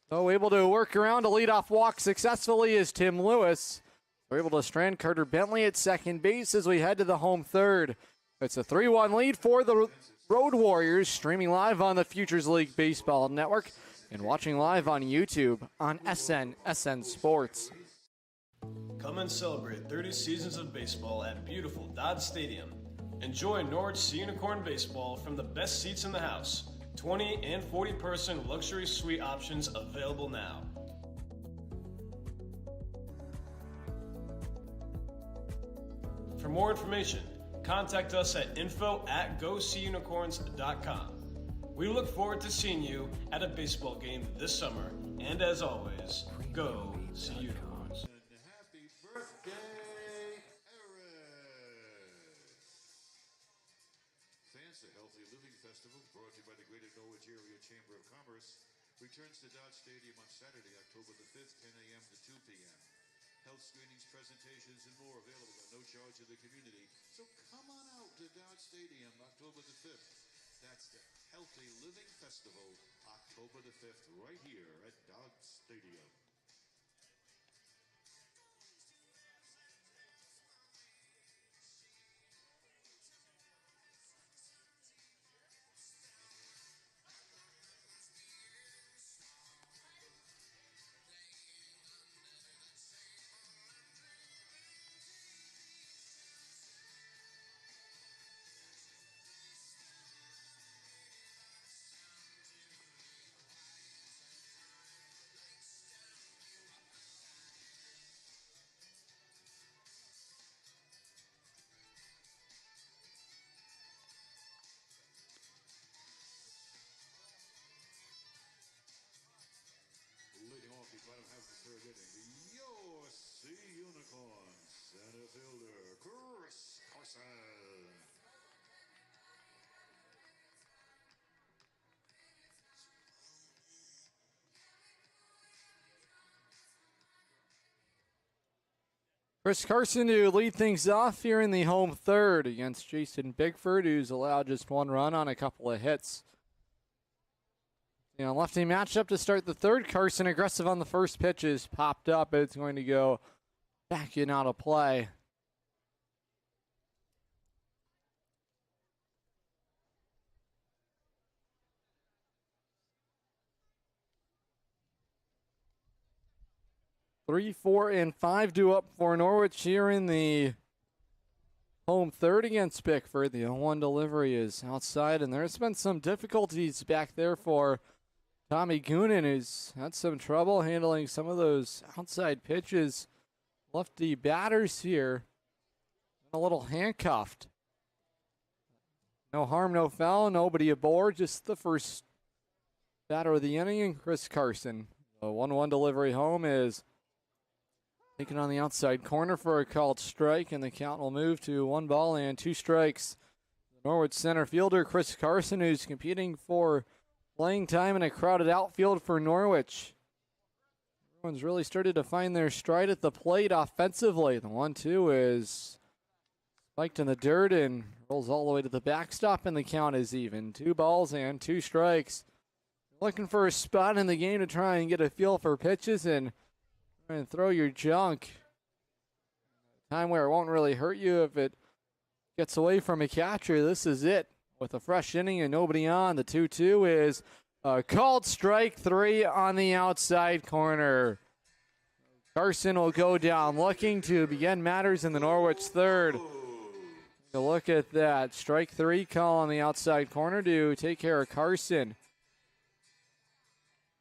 So able to work around a leadoff walk successfully is Tim Lewis. We're able to strand Carter Bentley at second base as we head to the home third. It's a 3-1 lead for the Road Warriors, streaming live on the Futures League Baseball Network and watching live on YouTube on SN Sports. Come and celebrate 30 seasons of baseball at beautiful Dodd Stadium. Enjoy Norwich Sea Unicorn Baseball from the best seats in the house. 20 and 40-person luxury suite options available now. For more information, contact us at info@goseaunicorns.com. We look forward to seeing you at a baseball game this summer. And as always, go Sea Unicorns. Happy birthday, Eric! Fans, the Healthy Living Festival, brought to you by the Greater Norwich Area Chamber of Commerce, returns to Dodd Stadium on Saturday, October the 5th, 10 a.m. to 2 p.m. Health screenings, presentations, and more available at no charge to the community. So come on out to Dodd Stadium, October the 5th. That's the Healthy Living Festival, October the 5th, right here at Dodd Stadium. Leading off the bottom half of the third inning, your Sea Unicorns center fielder, Chris Carson. Chris Carson to lead things off here in the home third against Jason Bigford, who's allowed just 1 run on a couple of hits. Lefty matchup to start the third. Carson aggressive on the first pitch is popped up. It's going to go back in out of play. Three, 4, and 5 due up for Norwich here in the home third against Bickford. The 0-1 delivery is outside, and there's been some difficulties back there for Tommy Goonan, who's had some trouble handling some of those outside pitches. Lefty batters here, a little handcuffed. No harm, no foul, nobody aboard, just the first batter of the inning, and Chris Carson. The 1-1 delivery home is taken on the outside corner for a called strike, and the count will move to 1 ball and 2 strikes. The Norwich center fielder, Chris Carson, who's competing for playing time in a crowded outfield for Norwich. Everyone's really started to find their stride at the plate offensively. The 1-2 is spiked in the dirt and rolls all the way to the backstop, and the count is even. 2 balls and 2 strikes. Looking for a spot in the game to try and get a feel for pitches and try and throw your junk. A time where it won't really hurt you if it gets away from a catcher. This is it. With a fresh inning and nobody on, the 2-2 is a called strike 3 on the outside corner. Carson will go down looking to begin matters in the Norwich third. Take a look at that. Strike 3 call on the outside corner to take care of Carson.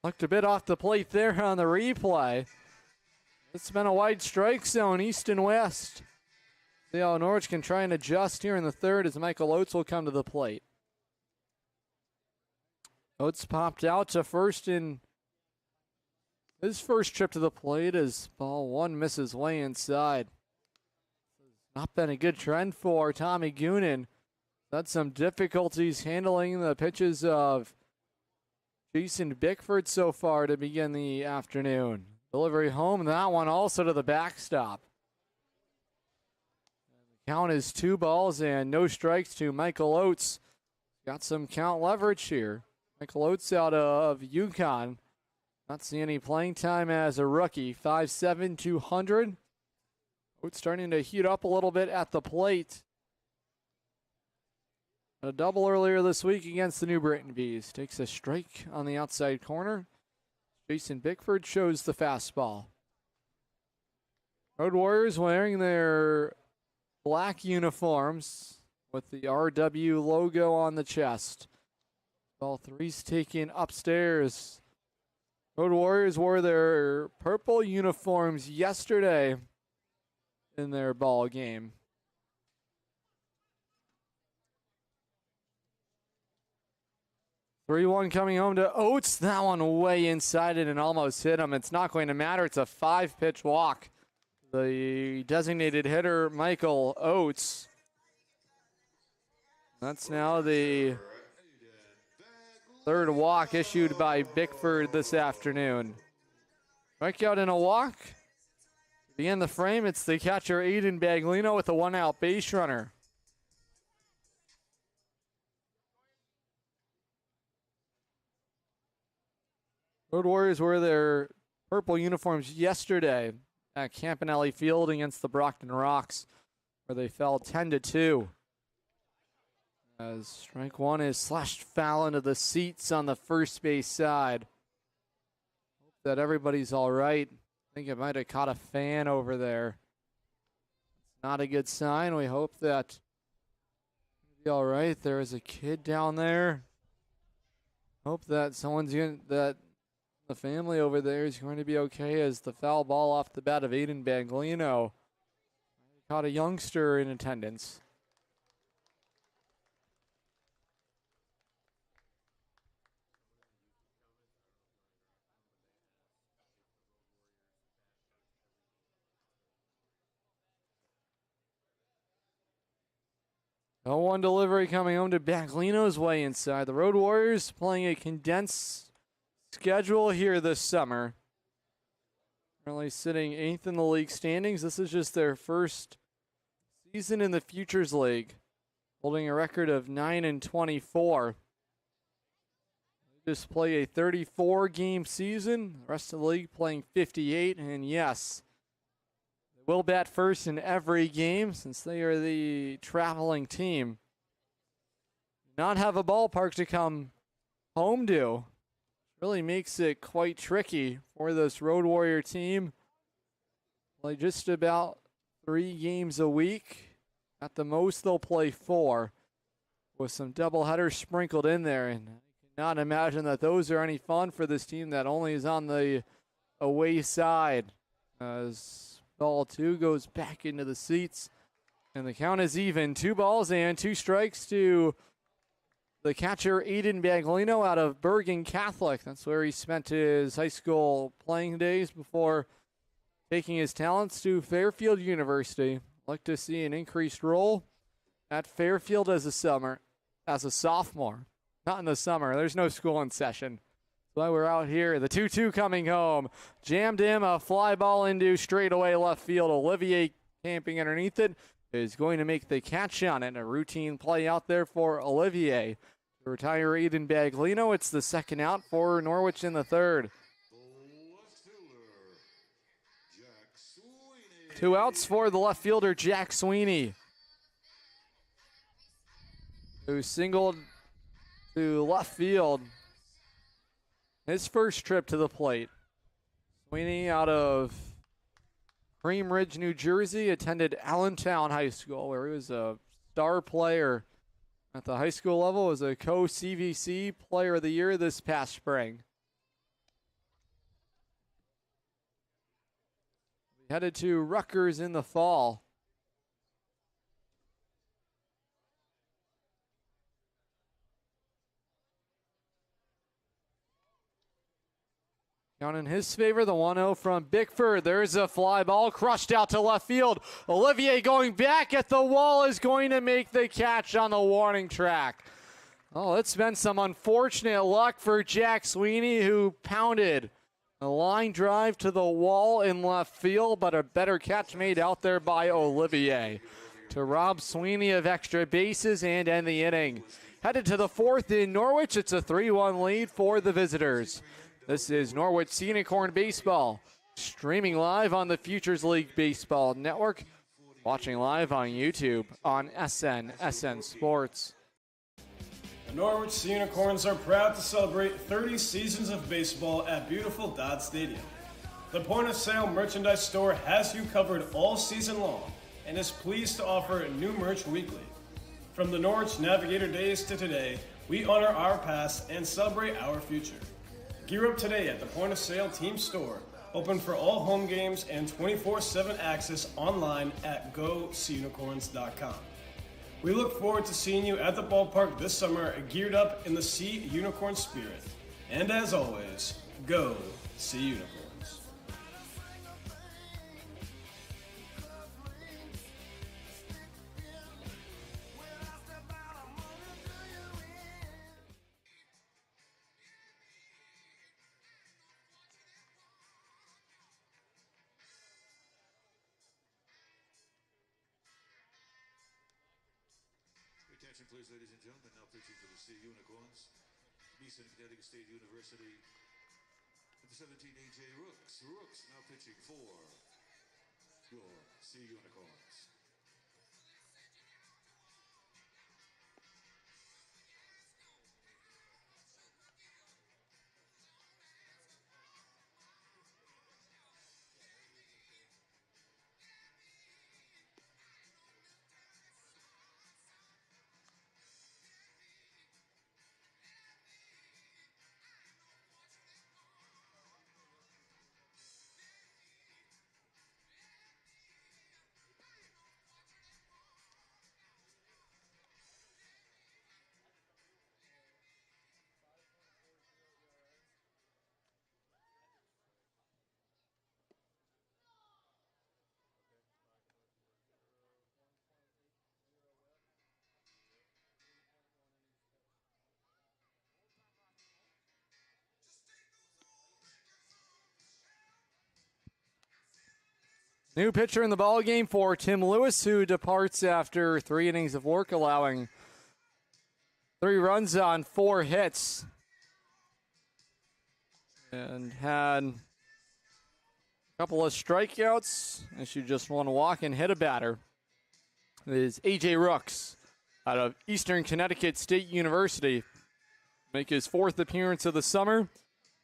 Looked a bit off the plate there on the replay. It's been a wide strike zone, east and west. See how Norwich can try and adjust here in the third as Michael Oates will come to the plate. Oates popped out to first in his first trip to the plate as ball 1 misses way inside. Not been a good trend for Tommy Goonan. Had some difficulties handling the pitches of Jason Bickford so far to begin the afternoon. Delivery home, that one also to the backstop. Count is 2 balls and no strikes to Michael Oates. Got some count leverage here. Michael Oates out of UConn. Not seeing any playing time as a rookie. 5'7", 200. Oates starting to heat up a little bit at the plate. A double earlier this week against the New Britain Bees. Takes a strike on the outside corner. Jason Bickford shows the fastball. Road Warriors wearing their black uniforms with the RW logo on the chest. Ball 3's taken upstairs. Road Warriors wore their purple uniforms yesterday in their ball game. Three-one coming home to Oates. That one way inside it and almost hit him. It's not going to matter. It's a 5-pitch walk. The designated hitter, Michael Oates. That's now the third walk issued by Bickford this afternoon. Strikeout and a walk. To begin the frame, it's the catcher, Aiden Baglino, with a 1-out base runner. Road Warriors wore their purple uniforms yesterday at Campanelli Field against the Brockton Rocks, where they fell 10-2. As strike 1 is slashed foul into the seats on the first base side. Hope that everybody's all right. I think it might have caught a fan over there. It's not a good sign. We hope that it'll be all right. There is a kid down there. Hope that the family over there is going to be okay, as the foul ball off the bat of Aiden Baglino caught a youngster in attendance. No 1 delivery coming home to Baglino's way inside. The Road Warriors playing a condensed schedule here this summer. Currently sitting 8th in the league standings. This is just their first season in the Futures League, holding a record of 9-24. They just play a 34-game season. The rest of the league playing 58, and yes, they will bat first in every game since they are the traveling team. Not have a ballpark to come home to. Really makes it quite tricky for this Road Warrior team. Play just about 3 games a week At the most, they'll play 4 with some doubleheaders sprinkled in there. And I cannot imagine that those are any fun for this team that only is on the away side. As ball 2 goes back into the seats. And the count is even. 2 balls and 2 strikes to the catcher, Aiden Baglino, out of Bergen Catholic. That's where he spent his high school playing days before taking his talents to Fairfield University. Like to see an increased role at Fairfield as a sophomore. Not in the summer. There's no school in session. That's why we're out here. The 2-2 coming home. Jammed him, a fly ball into straightaway left field. Olivier camping underneath it is going to make the catch on it. A routine play out there for Olivier. To retire Aiden Baglino, it's the second out for Norwich in the third. 2 outs for the left fielder, Jack Sweeney, who singled to left field his first trip to the plate. Sweeney out of Cream Ridge, New Jersey, attended Allentown High School, where he was a star player at the high school level, was a co-CVC Player of the Year this past spring. We headed to Rutgers in the fall. Count in his favor, the 1-0 from Bickford. There's a fly ball crushed out to left field. Olivier going back at the wall is going to make the catch on the warning track. Oh, it's been some unfortunate luck for Jack Sweeney, who pounded a line drive to the wall in left field, but a better catch made out there by Olivier to rob Sweeney of extra bases and end the inning. Headed to the 4th in Norwich, it's a 3-1 lead for the visitors. This is Norwich Scenic Horn Baseball, streaming live on the Futures League Baseball Network, watching live on YouTube on SN Sports. The Norwich Unicorns are proud to celebrate 30 seasons of baseball at beautiful Dodd Stadium. The point-of-sale merchandise store has you covered all season long and is pleased to offer new merch weekly. From the Norwich Navigator days to today, we honor our past and celebrate our future. Gear up today at the point-of-sale team store, open for all home games and 24/7 access online at GoSeeUnicorns.com. We look forward to seeing you at the ballpark this summer, geared up in the Sea Unicorn spirit. And as always, go Sea Unicorns. Attention please, ladies and gentlemen, now pitching for the Sea Unicorns, Eastern Connecticut State University, the 17 A.J. Rooks. Rooks now pitching for your Sea Unicorns. New pitcher in the ballgame for Tim Lewis, who departs after 3 innings of work, allowing 3 runs on 4 hits. And had a couple of strikeouts. Issued just 1 walk and hit a batter. It is A.J. Rooks out of Eastern Connecticut State University. Make his 4th appearance of the summer.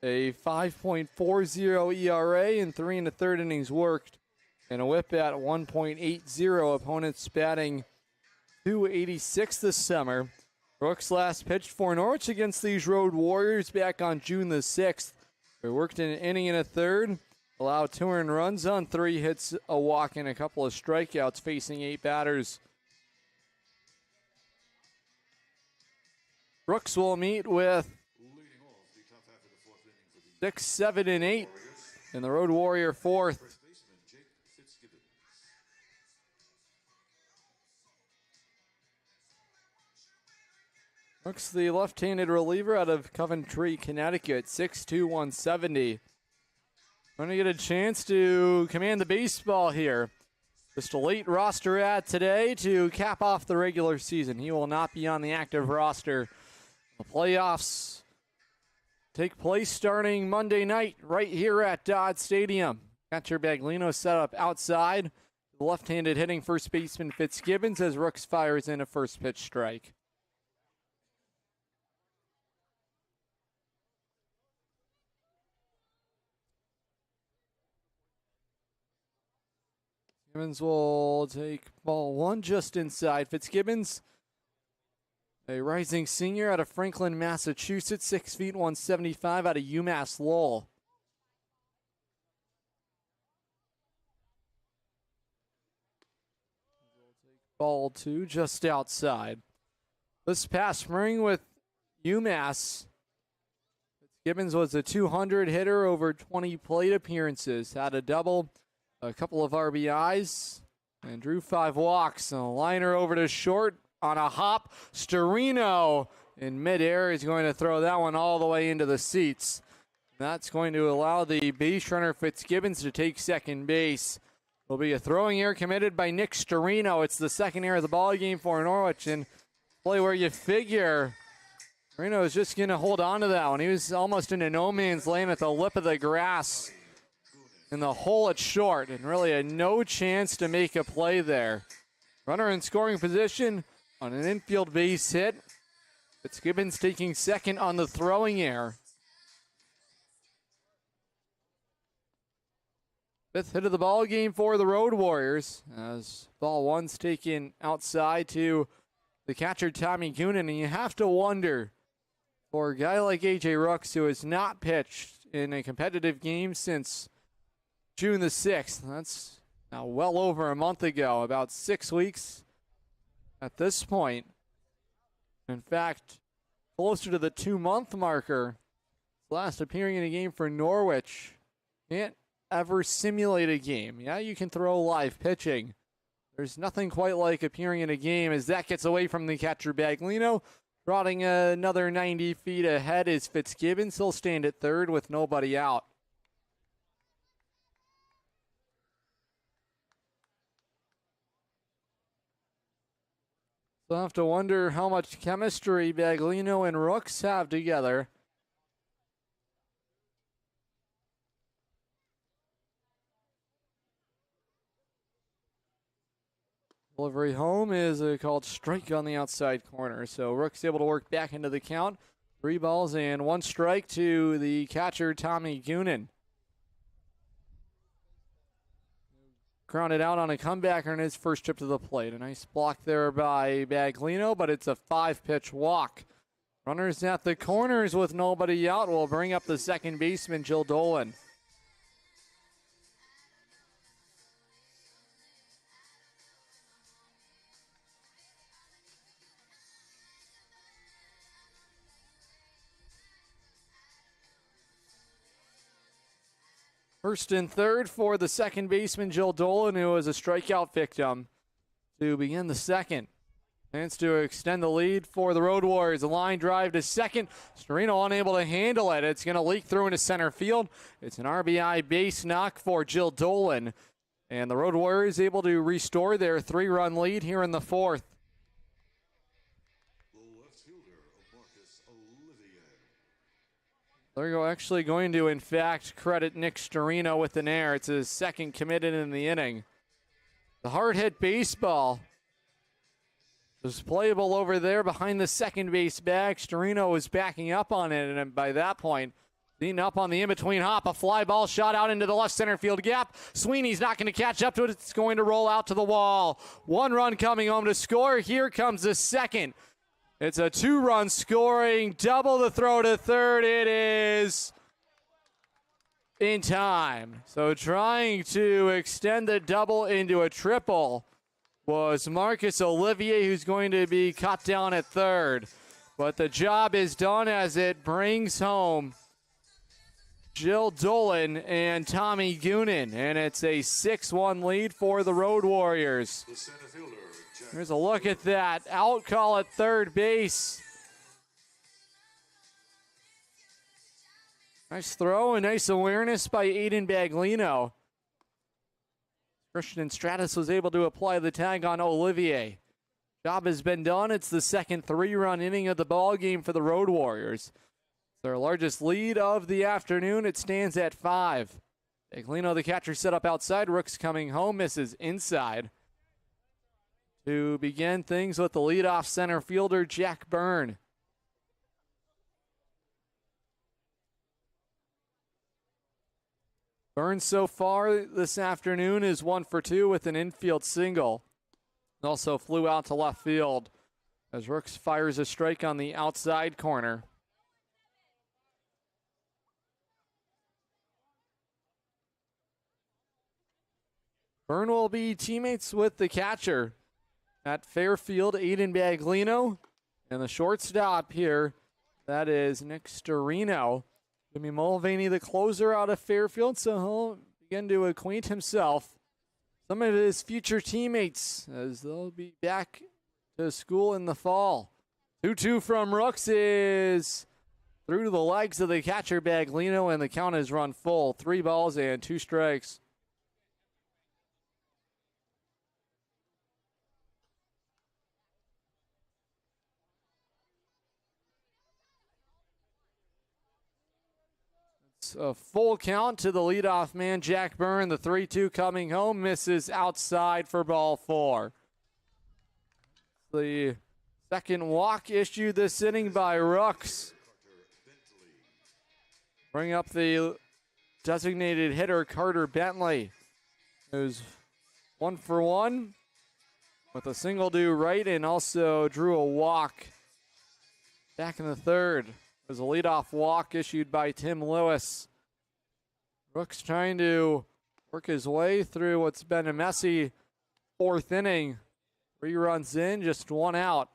A 5.40 ERA in 3 1/3 innings worked. And a whip at 1.80, opponents batting 286 this summer. Brooks last pitched for Norwich against these Road Warriors back on June the 6th. They worked in an inning and a third, allowed 2 earned runs on 3 hits, a walk, and a couple of strikeouts, facing 8 batters. Brooks will meet with 6, 7, and 8 in the Road Warrior 4th. Brooks, the left-handed reliever out of Coventry, Connecticut, 6'2", 170. Going to get a chance to command the baseball here. Just a late roster add today to cap off the regular season. He will not be on the active roster. The playoffs take place starting Monday night right here at Dodd Stadium. Catcher Baglino set up outside. The left-handed hitting first baseman Fitzgibbons as Rooks fires in a first pitch strike. Fitzgibbons will take ball 1 just inside. Fitzgibbons, a rising senior out of Franklin, Massachusetts, 6 feet 175 out of UMass Lowell. Ball 2 just outside. This past spring with UMass, Fitzgibbons was a 200 hitter over 20 plate appearances, had a double, a couple of RBIs, and drew 5 walks. And a liner over to short on a hop. Storino in midair is going to throw that one all the way into the seats. That's going to allow the base runner Fitzgibbons to take second base. Will be a throwing error committed by Nick Storino. It's the second error of the ball game for Norwich, and play where you figure Storino is just going to hold on to that one. He was almost into no man's land at the lip of the grass in the hole at short, and really had no chance to make a play there. Runner in scoring position on an infield base hit. Fitzgibbons taking second on the throwing error. 5th hit of the ball game for the Road Warriors, as ball 1's taken outside to the catcher Tommy Goonan. And you have to wonder, for a guy like A.J. Rooks, who has not pitched in a competitive game since June the 6th. That's now well over a month ago, about 6 weeks at this point. In fact, closer to the 2-month marker. Last appearing in a game for Norwich. Can't ever simulate a game. Yeah, you can throw live pitching. There's nothing quite like appearing in a game as that gets away from the catcher Baglino. Trotting another 90 feet ahead is Fitzgibbons. He'll stand at third with nobody out. So I have to wonder how much chemistry Baglino and Rooks have together. Delivery home is a called strike on the outside corner. So Rooks able to work back into the count. 3 balls and 1 strike to the catcher Tommy Goonan. Grounded out on a comebacker in his first trip to the plate. A nice block there by Baglino, but it's a 5-pitch walk. Runners at the corners with nobody out will bring up the second baseman, Jill Dolan. First and third for the second baseman, Jill Dolan, who was a strikeout victim to begin the second. Chance to extend the lead for the Road Warriors. A line drive to second. Storino unable to handle it. It's going to leak through into center field. It's an RBI base knock for Jill Dolan. And the Road Warriors able to restore their 3-run lead here in the 4th. They're actually going to, in fact, credit Nick Storino with an error. It's his second committed in the inning. The hard hit baseball was playable over there behind the second base bag. Storino was backing up on it, and by that point, Leaning up on the in-between hop, a fly ball shot out into the left center field gap. Sweeney's not going to catch up to it. It's going to roll out to the wall. 1 run coming home to score. Here comes the second. It's a 2-run scoring double. The throw to third. It is in time. So trying to extend the double into a triple was Marcus Olivier, who's going to be cut down at third. But the job is done as it brings home Jill Dolan and Tommy Goonan, and it's a 6-1 lead for the Road Warriors. Here's a look at that. Out call at third base. Nice throw and nice awareness by Aiden Baglino. Christian Stratus was able to apply the tag on Olivier. Job has been done. It's the second 3-run inning of the ball game for the Road Warriors. Their largest lead of the afternoon. It stands at 5. Baglino, the catcher, set up outside. Rooks coming home, misses inside. To begin things with the leadoff center fielder, Jack Byrne. Byrne so far this afternoon is 1 for 2 with an infield single. Also flew out to left field as Rooks fires a strike on the outside corner. Byrne will be teammates with the catcher at Fairfield, Aiden Baglino. And the shortstop here, that is Nick Storino. Jimmy Mulvaney, the closer out of Fairfield, so he'll begin to acquaint himself some of his future teammates as they'll be back to school in the fall. 2-2 from Rooks is through to the legs of the catcher Baglino, and the count is run full. 3 balls and 2 strikes. A full count to the leadoff man, Jack Byrne. The 3-2 coming home, misses outside for ball 4. The second walk issued this inning by Rooks. Bring up the designated hitter, Carter Bentley, who's 1 for 1 with a single due right and also drew a walk back in the third. There's a leadoff walk issued by Tim Lewis. Rooks trying to work his way through what's been a messy 4th inning. 3 runs in, just 1 out.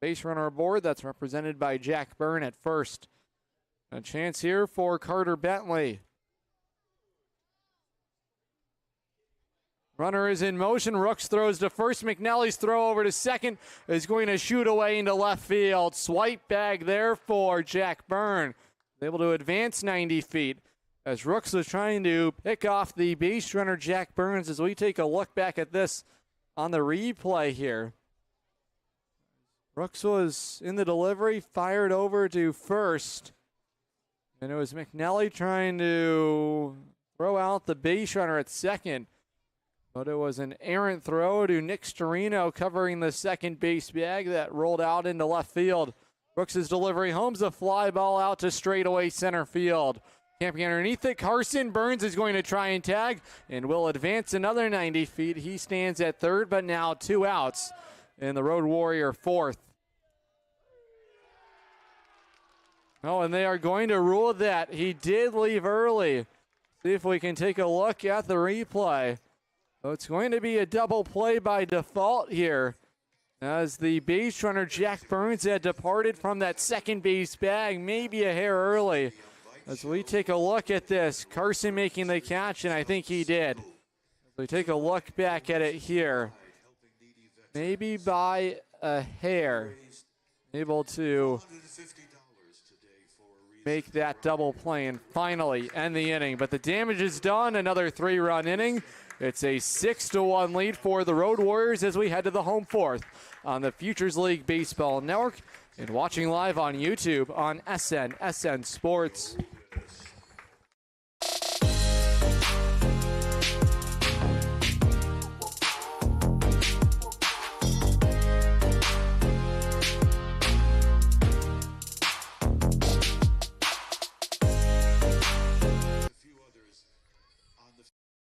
Base runner aboard, that's represented by Jack Byrne at first. A chance here for Carter Bentley. Runner is in motion. Rooks throws to first. McNally's throw over to second is going to shoot away into left field. Swipe bag there for Jack Byrne. Able to advance 90 feet as Rooks was trying to pick off the base runner Jack Burns. As we take a look back at this on the replay here, Rooks was in the delivery, fired over to first, and it was McNally trying to throw out the base runner at second. But it was an errant throw to Nick Storino covering the second base bag that rolled out into left field. Brooks' delivery home's a fly ball out to straightaway center field. Camping underneath it, Carson Burns is going to try and tag and will advance another 90 feet. He stands at third, but now 2 outs in the Road Warrior 4th. Oh, and they are going to rule that he did leave early. See if we can take a look at the replay. So it's going to be a double play by default here, as the base runner Jack Burns had departed from that second base bag, maybe a hair early. As we take a look at this, Carson making the catch, and I think he did. As we take a look back at it here, maybe by a hair, able to make that double play and finally end the inning. But the damage is done. Another 3-run inning. It's a 6-1 lead for the Road Warriors as we head to the home 4th on the Futures League Baseball Network and watching live on YouTube on SN Sports.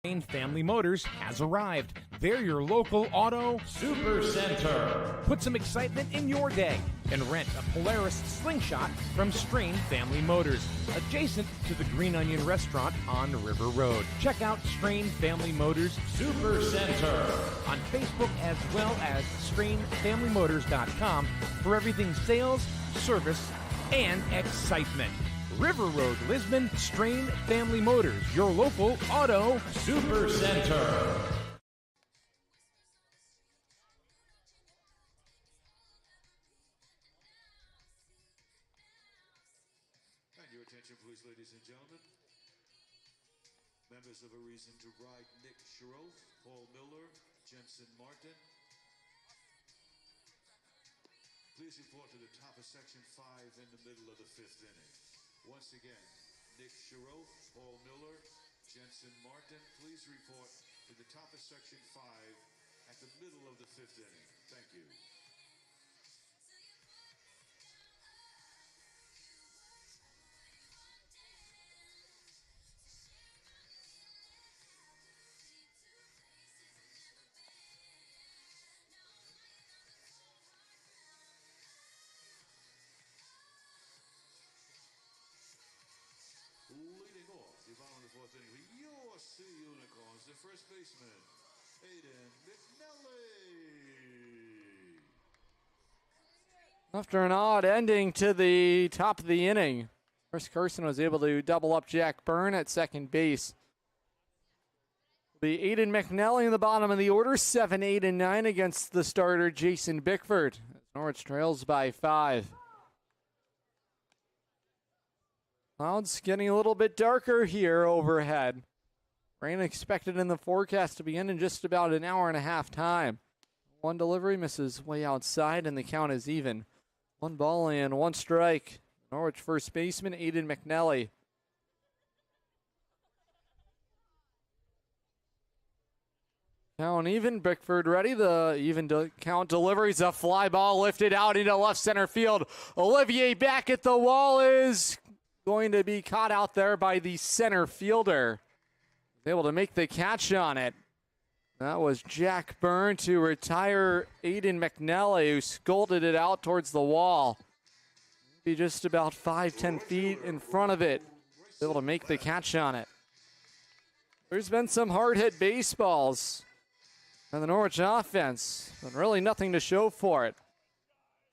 Family Motors has arrived. They're your local auto super center. Put some excitement in your day and rent a Polaris Slingshot from Strain Family Motors, adjacent to the Green Onion Restaurant on River Road. Check out Strain Family Motors Super Center on Facebook as well as strainfamilymotors.com for everything sales, service, and excitement. River Road, Lisbon, Strain Family Motors, your local auto super center. And your attention, please, ladies and gentlemen. Members of A Reason to Ride, Nick Shiroff, Paul Miller, Jensen Martin. Please report to the top of section 5 in the middle of the 5th inning. Once again, Nick Shiroff, Paul Miller, Jensen Martin, please report to the top of section 5 at the middle of the 5th inning. Thank you. Leading off the bottom of the 4th inning, your Sea Unicorns, the first baseman, Aiden McNally. After an odd ending to the top of the inning, Chris Carson was able to double up Jack Byrne at second base. The Aiden McNally in the bottom of the order, 7, 8, and 9 against the starter Jason Bickford. Norwich trails by 5. Clouds getting a little bit darker here overhead. Rain expected in the forecast to begin in just about an hour and a half time. One delivery misses way outside and the count is even. 1 ball and 1 strike. Norwich first baseman Aiden McNally. Count even. Bickford ready. The even count delivers a fly ball lifted out into left center field. Olivier back at the wall is going to be caught out there by the center fielder. Was able to make the catch on it. That was Jack Byrne to retire Aiden McNally, who scolded it out towards the wall. Maybe just about 5-10 feet in front of it. Was able to make the catch on it. There's been some hard hit baseballs on the Norwich offense, but really nothing to show for it.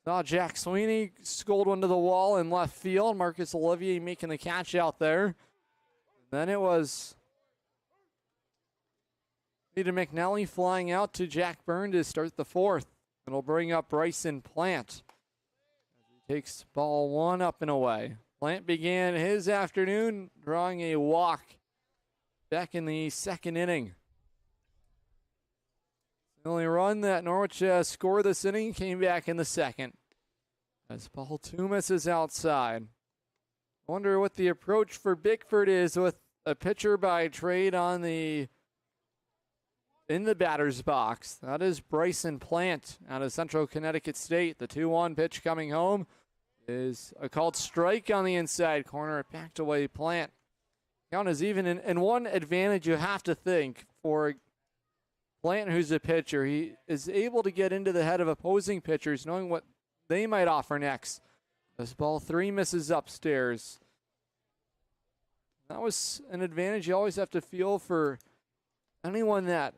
Saw Jack Sweeney scold one to the wall in left field. Marcus Olivier making the catch out there. And then it was Aiden McNally flying out to Jack Byrne to start the 4th. It'll bring up Bryson Plant. He takes ball 1 up and away. Plant began his afternoon drawing a walk back in the 2nd inning. The only run that Norwich scored this inning came back in the 2nd. As ball 2 misses outside. I wonder what the approach for Bickford is with a pitcher by trade in the batter's box. That is Bryson Plant out of Central Connecticut State. The 2-1 pitch coming home is a called strike on the inside corner. Backed away Plant. Count is even. And one advantage you have to think for Plant, who's a pitcher, he is able to get into the head of opposing pitchers, knowing what they might offer next. This ball 3 misses upstairs. That was an advantage you always have to feel for anyone that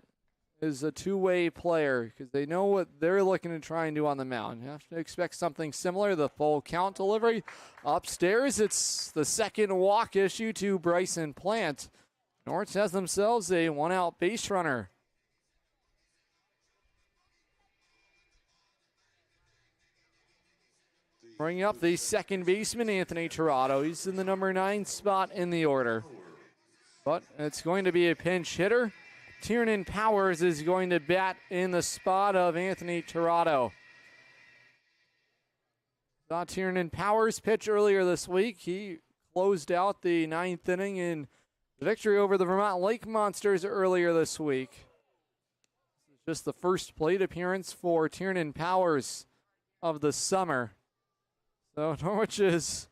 is a two-way player, because they know what they're looking to try and do on the mound. You have to expect something similar. The full count delivery upstairs. It's the 2nd walk issue to Bryson Plant. Norwich has themselves a 1-out base runner. Bring up the 2nd baseman, Anthony Tirado. He's in the number 9 spot in the order. But it's going to be a pinch hitter. Tiernan Powers is going to bat in the spot of Anthony Tirado. Saw Tiernan Powers pitch earlier this week. He closed out the 9th inning in the victory over the Vermont Lake Monsters earlier this week. This is just the first plate appearance for Tiernan Powers of the summer. So Norwich is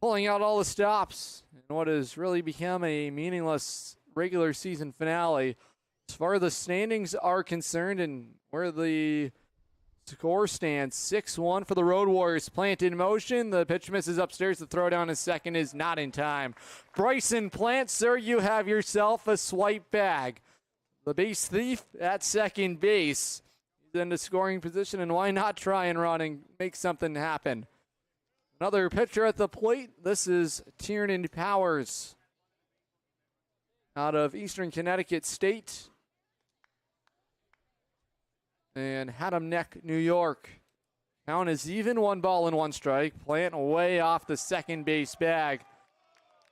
pulling out all the stops in what has really become a meaningless regular season finale. As far as the standings are concerned and where the score stands, 6-1 for the Road Warriors. Plant in motion. The pitch misses upstairs. The throw down in second is not in time. Bryson Plant, sir, you have yourself a swipe bag. The base thief at second base. He's in the scoring position, and why not try and run and make something happen? Another pitcher at the plate. This is Tiernan Powers out of Eastern Connecticut State and Haddam Neck, New York. Count is even, 1 ball and 1 strike. Plant way off the second base bag.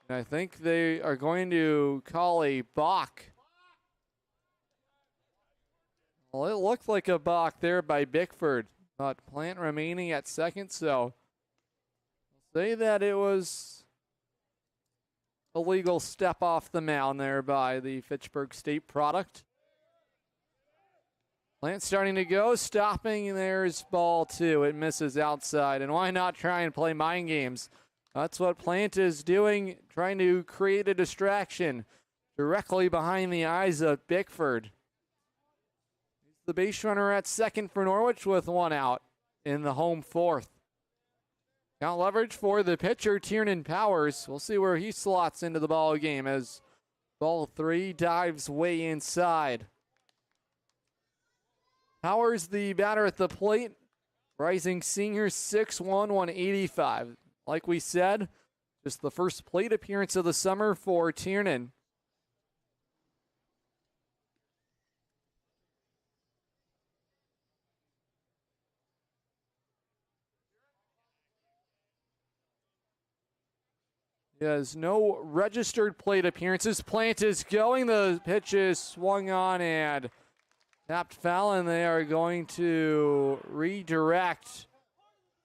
And I think they are going to call a balk. Well, it looked like a balk there by Bickford, but Plant remaining at second, so I'll say that it was a legal step off the mound there by the Fitchburg State product. Plant starting to go, stopping, and there's ball 2. It misses outside, and why not try and play mind games? That's what Plant is doing, trying to create a distraction directly behind the eyes of Bickford. He's the base runner at second for Norwich with 1 out in the home 4th. Count leverage for the pitcher, Tiernan Powers. We'll see where he slots into the ball game as ball 3 dives way inside. Powers, the batter at the plate, rising senior, 6'1", 185. Like we said, just the first plate appearance of the summer for Tiernan. He has no registered plate appearances. Plant is going. The pitch is swung on and tapped foul, and they are going to redirect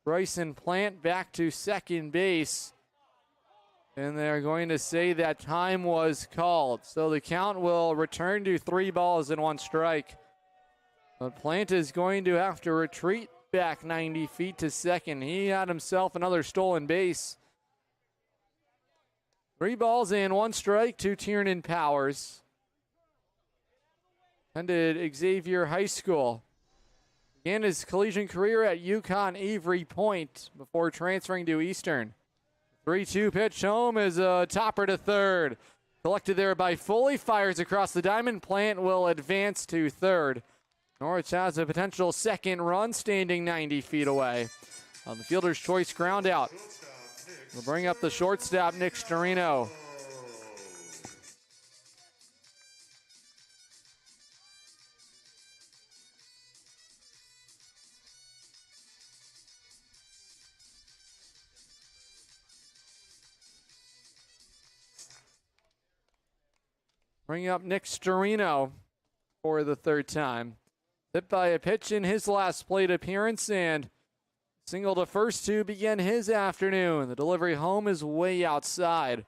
Bryson Plant back to second base. And they're going to say that time was called. So the count will return to 3 balls and 1 strike. But Plant is going to have to retreat back 90 feet to second. He had himself another stolen base. 3 balls and 1 strike to Tiernan Powers. Attended Xavier High School. Began his collegiate career at UConn Avery Point before transferring to Eastern. 3-2 pitch home is a topper to third. Collected there by Foley, fires across the diamond. Plant will advance to third. Norwich has a potential second run, standing 90 feet away. On the fielder's choice ground out. We'll bring up the shortstop, Nick Storino. Bring up Nick Storino for the 3rd time. Hit by a pitch in his last plate appearance and single to first to begin his afternoon. The delivery home is way outside.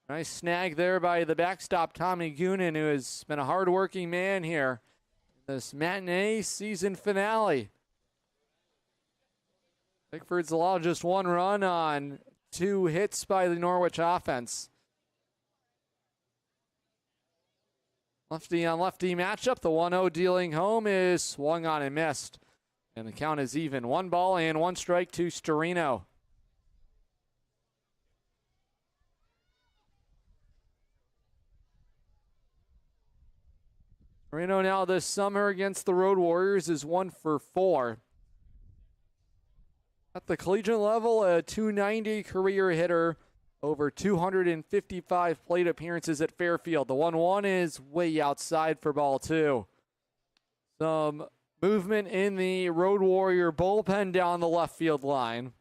Nice snag there by the backstop, Tommy Goonan, who has been a hard-working man here in this matinee season finale. Bickford's allowed just 1 run on 2 hits by the Norwich offense. Lefty on lefty matchup. The 1-0 dealing home is swung on and missed. And the count is even. 1 ball and 1 strike to Storino. Storino now this summer against the Road Warriors is 1 for 4. At the collegiate level, a .290 career hitter. Over 255 plate appearances at Fairfield. The 1-1 is way outside for ball 2. Some movement in the Road Warrior bullpen down the left field line.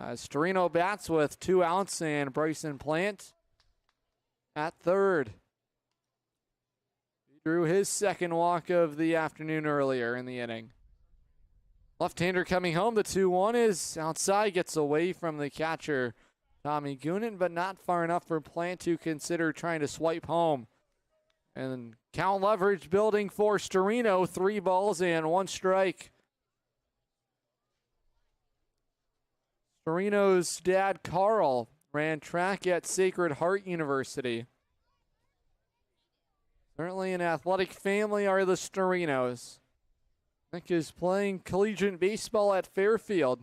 Storino bats with 2 outs and Bryson Plant at third. He drew his 2nd walk of the afternoon earlier in the inning. Left-hander coming home. The 2-1 is outside, gets away from the catcher, Tommy Goonan, but not far enough for Plant to consider trying to swipe home. And count leverage building for Storino. 3 balls and 1 strike. Storino's dad, Carl, ran track at Sacred Heart University. Certainly an athletic family are the Storinos. Nick is playing collegiate baseball at Fairfield.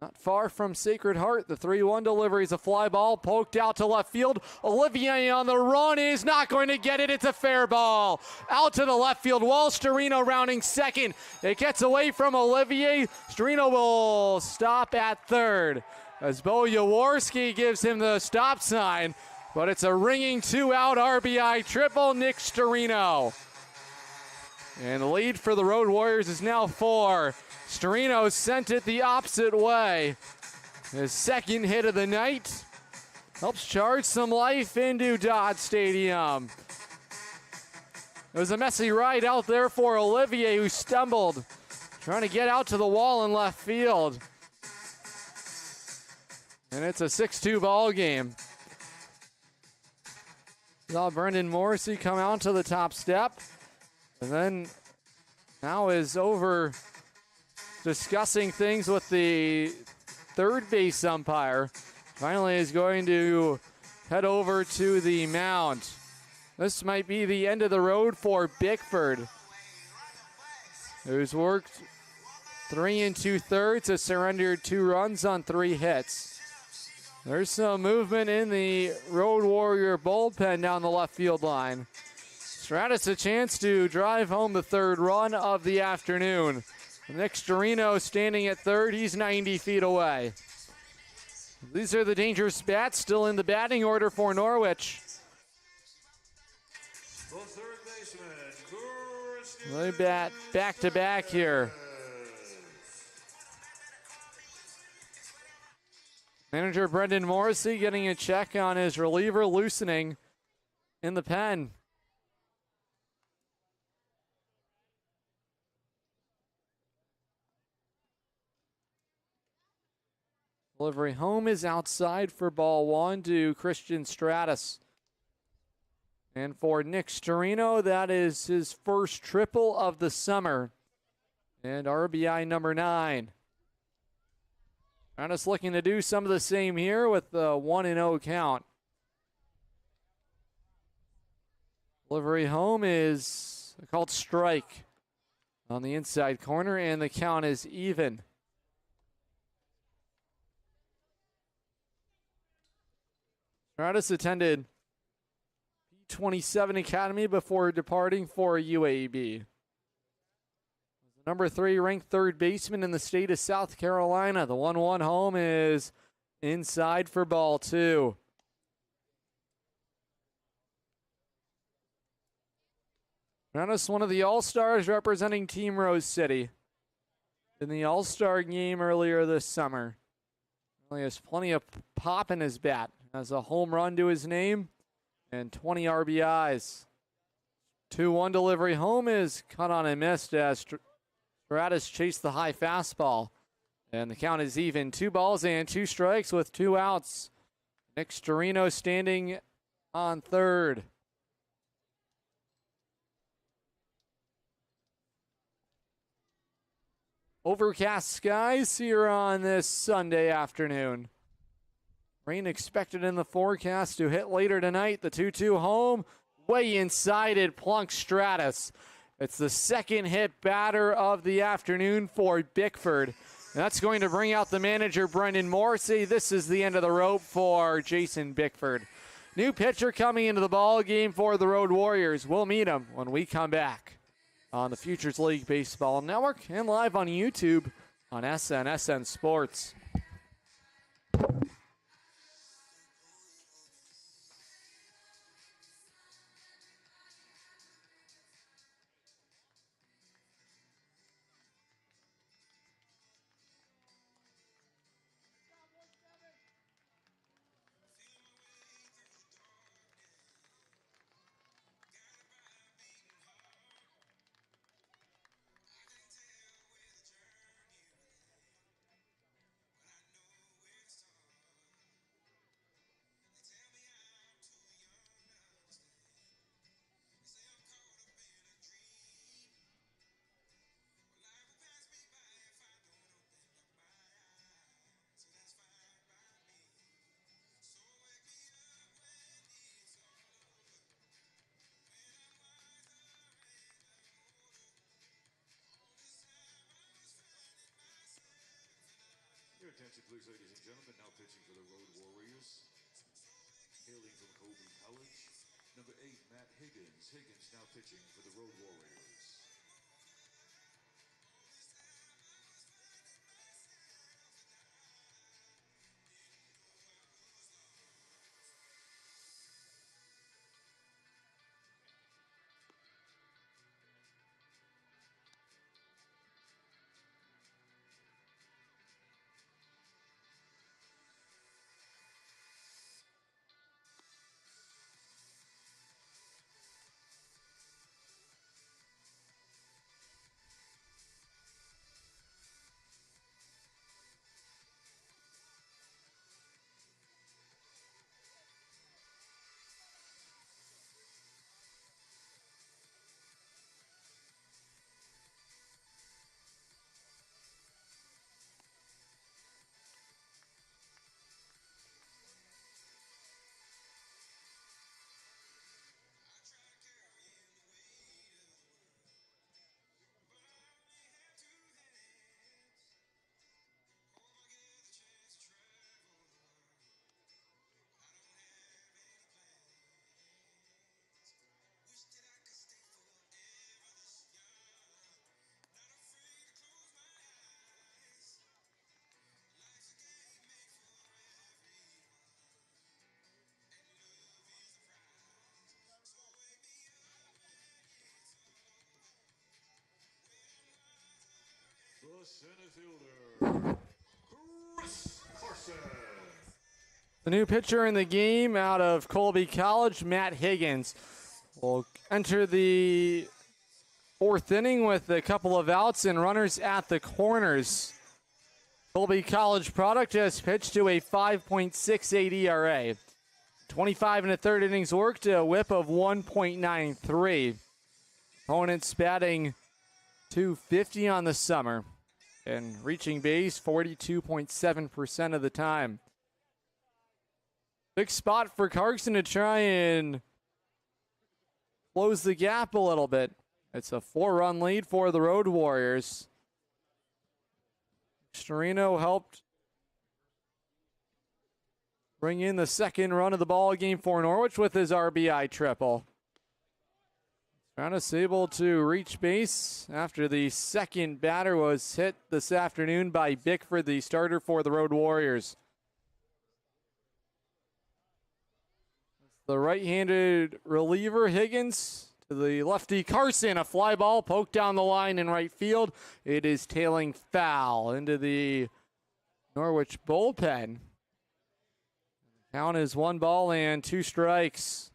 Not far from Sacred Heart. The 3-1 delivery is a fly ball poked out to left field. Olivier on the run is not going to get it. It's a fair ball. Out to the left field wall. Storino rounding second. It gets away from Olivier. Storino will stop at third as Bo Jaworski gives him the stop sign. But it's a ringing 2-out RBI triple. Nick Storino. And the lead for the Road Warriors is now 4. Storino sent it the opposite way. His second hit of the night helps charge some life into Dodd Stadium. It was a messy ride out there for Olivier, who stumbled, trying to get out to the wall in left field. And it's a 6-2 ball game. Saw Brendan Morrissey come out to the top step, and then now is over discussing things with the third base umpire. Finally is going to head over to the mound. This might be the end of the road for Bickford, who's worked 3 2/3, has surrendered 2 runs on 3 hits. There's some movement in the Road Warrior bullpen down the left field line. Stratus a chance to drive home the 3rd run of the afternoon. Nick Storino standing at third. He's 90 feet away. These are the dangerous bats still in the batting order for Norwich. The third baseman, They bat back-to-back here. Manager Brendan Morrissey getting a check on his reliever loosening in the pen. Delivery home is outside for ball 1 to Christian Stratus. And for Nick Storino, that is his first triple of the summer. And RBI number 9. Stratus looking to do some of the same here with the 1-0 count. Delivery home is called strike on the inside corner, and the count is even. Stratus attended P27 Academy before departing for UAB. Number 3 ranked third baseman in the state of South Carolina. The 1-1 home is inside for ball 2. Stratus, one of the All-Stars representing Team Rose City in the All-Star game earlier this summer. He has plenty of pop in his bat. Has a home run to his name and 20 RBIs. 2-1 delivery home is cut on and missed as Stratus chased the high fastball. And the count is even. 2 balls and 2 strikes with 2 outs. Nick Storino standing on third. Overcast skies here on this Sunday afternoon. Rain expected in the forecast to hit later tonight. The 2-2 home, way inside it, plunks Stratus. It's the second hit batter of the afternoon for Bickford. And that's going to bring out the manager, Brendan Morrissey. This is the end of the rope for Jason Bickford. New pitcher coming into the ball game for the Road Warriors. We'll meet him when we come back on the Futures League Baseball Network and live on YouTube on SN Sports. attention, please, ladies and gentlemen. Now pitching for the Road Warriors. Hailing from Colby College, number 8, Matt Higgins. Higgins now pitching for the Road Warriors. The center fielder, Chris Carson. The new pitcher in the game out of Colby College, Matt Higgins, will enter the 4th inning with a couple of outs and runners at the corners. Colby College product has pitched to a 5.68 ERA. 25 and a third innings worked, a whip of 1.93. Opponents batting .250 on the summer and reaching base 42.7% of the time. Big spot for Carson to try and close the gap a little bit. It's a 4-run lead for the Road Warriors. Storino helped bring in the second run of the ball game for Norwich with his RBI triple. Stratus able to reach base after the second batter was hit this afternoon by Bickford, the starter for the Road Warriors. The right-handed reliever, Higgins, to the lefty Carson. A fly ball poked down the line in right field. It is tailing foul into the Norwich bullpen. Count is 1 ball and 2 strikes.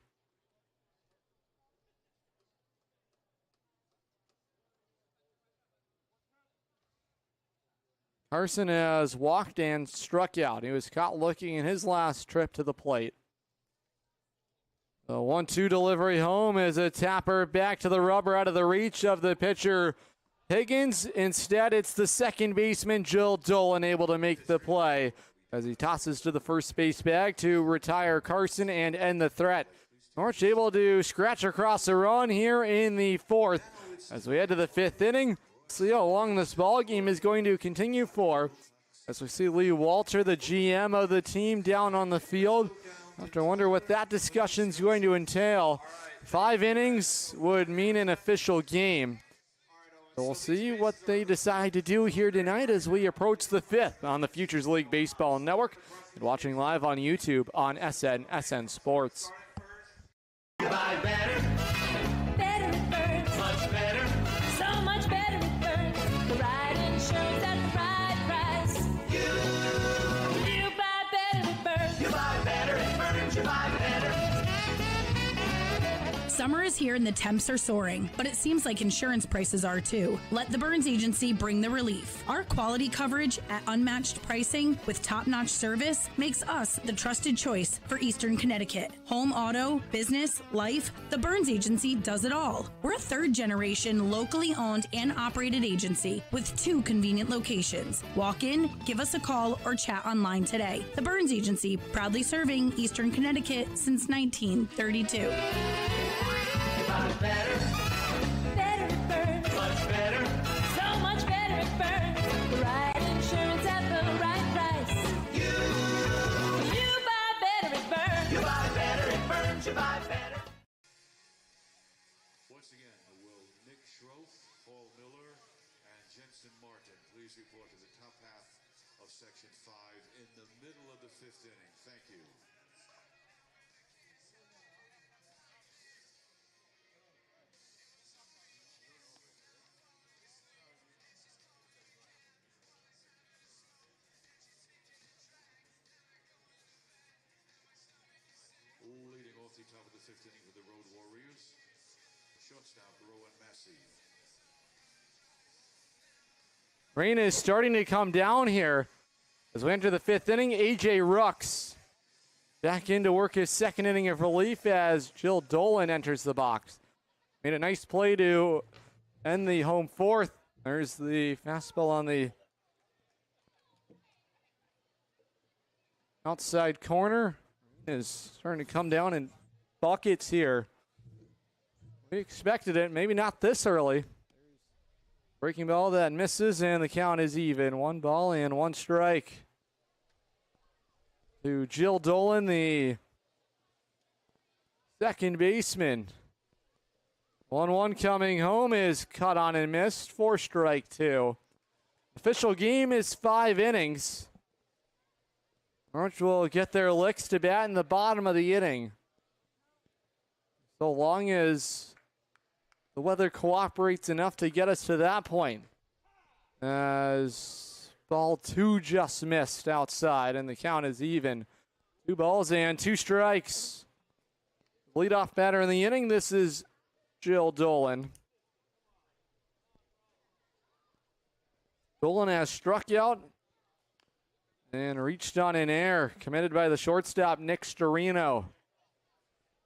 Carson has walked and struck out. He was caught looking in his last trip to the plate. The 1-2 delivery home is a tapper back to the rubber out of the reach of the pitcher Higgins. Instead, it's the second baseman Jill Dolan able to make the play as he tosses to the first base bag to retire Carson and end the threat. Norwich able to scratch across a run here in the 4th. As we head to the 5th inning, see how long this ball game is going to continue for. As we see Lee Walter, the GM of the team, down on the field. I have to wonder what that discussion is going to entail. 5 innings would mean an official game. So we'll see what they decide to do here tonight as we approach the 5th on the Futures League Baseball Network and watching live on YouTube on SN Sports. Buy better, better it burns, much better, so much better it burns. The right insurance at the right price. You buy better it burns. You buy better it burns. You buy better. Summer is here and the temps are soaring, but it seems like insurance prices are too. Let the Burns Agency bring the relief. Our quality coverage at unmatched pricing with top-notch service makes us the trusted choice for Eastern Connecticut. Home, auto, business, life, the Burns Agency does it all. We're a 3rd-generation, locally owned and operated agency with 2 convenient locations. Walk in, give us a call, or chat online today. The Burns Agency, proudly serving Eastern Connecticut since 1932. Better, better it burns, much better, so much better it burns. The right insurance at the right price. Once again, will Nick Schroff, Paul Miller, and Jensen Martin please report to the top half of Section 5 in the middle of the 5th inning. Thank you. Leading off the top of the 5th inning for the Road Warriors, shortstop Rowan Massey. Rain is starting to come down here as we enter the 5th inning. A.J. Rooks back in to work his 2nd inning of relief as Jill Dolan enters the box. Made a nice play to end the home 4th. There's the fastball on the outside corner. Is starting to come down in buckets here. We expected it, maybe not this early. Breaking ball that misses, and the count is even. 1 ball and 1 strike to Jill Dolan, the second baseman. 1-1 coming home is cut on and missed for strike 2. Official game is 5 innings. Norwich will get their licks to bat in the bottom of the inning. So long as the weather cooperates enough to get us to that point. As ball 2 just missed outside, and the count is even. 2 balls and 2 strikes. Leadoff batter in the inning, this is Jill Dolan. Dolan has struck out and reached on in air, committed by the shortstop, Nick Storino.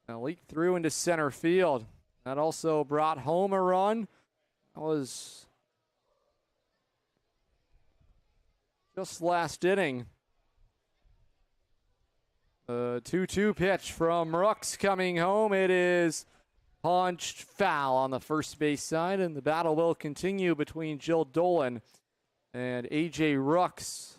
Now leaked through into center field. That also brought home a run. That was just last inning. The 2-2 pitch from Rooks coming home. It is punched foul on the first base side, and the battle will continue between Jill Dolan and A.J. Rooks,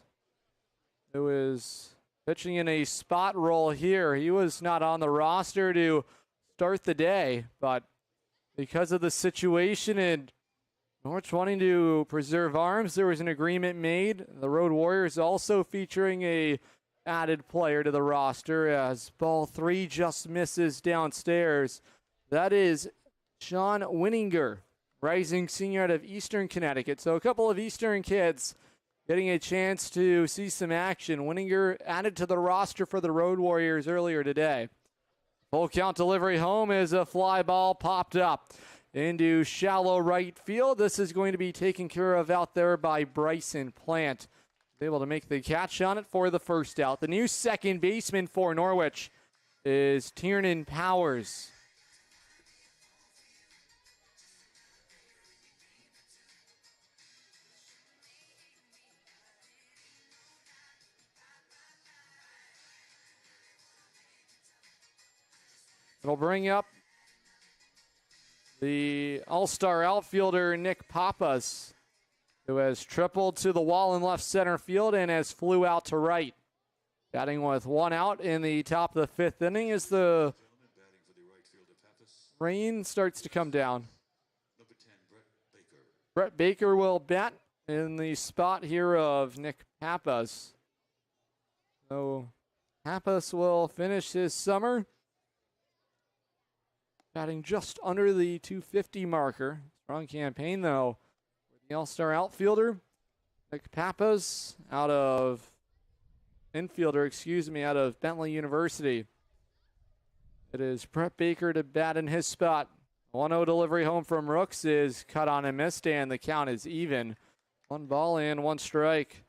who is pitching in a spot role here. He was not on the roster to start the day, but because of the situation and Norwich wanting to preserve arms, there was an agreement made. The Road Warriors also featuring a added player to the roster as ball 3 just misses downstairs. That is Sean Winninger, rising senior out of Eastern Connecticut. So a couple of Eastern kids getting a chance to see some action. Winninger added to the roster for the Road Warriors earlier today. Full count delivery home as a fly ball popped up into shallow right field. This is going to be taken care of out there by Bryson Plant. Able to make the catch on it for the first out. The new second baseman for Norwich is Tiernan Powers. It'll bring up the all-star outfielder Nick Pappas, who has tripled to the wall in left center field and has flew out to right. Batting with 1 out in the top of the 5th inning as the rain starts to come down. Brett Baker will bat in the spot here of Nick Pappas. So Pappas will finish his summer batting just under the 250 marker. Strong campaign, though, for the all-star outfielder. Nick Pappas out of Bentley University. It is Brett Baker to bat in his spot. 1-0 delivery home from Rooks is cut on and missed, and the count is even. 1 ball and 1 strike.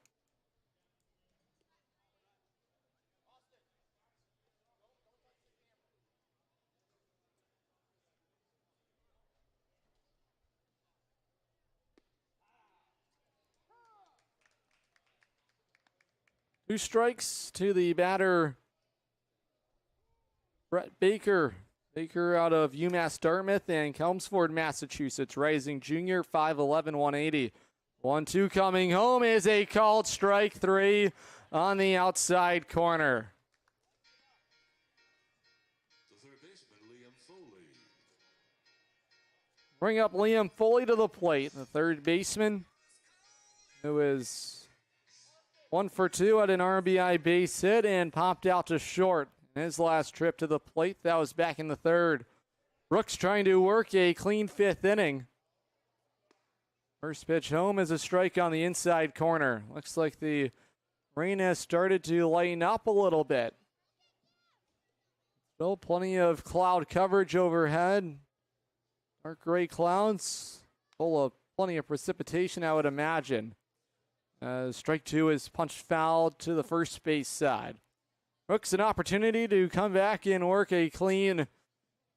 Two strikes to the batter, Brett Baker. Baker out of UMass Dartmouth and Chelmsford, Massachusetts. Rising junior, 5'11", 180. 1-2 coming home is a called strike 3 on the outside corner. bring up Liam Foley to the plate, the third baseman, who is 1 for 2 at an RBI base hit and popped out to short in his last trip to the plate. That was back in the third. Brooks trying to work a clean fifth inning. First pitch home is a strike on the inside corner. Looks like the rain has started to lighten up a little bit. Still plenty of cloud coverage overhead. Dark gray clouds. Full of plenty of precipitation, I would imagine. Strike 2 is punched foul to the first base side. Brooks an opportunity to come back and work a clean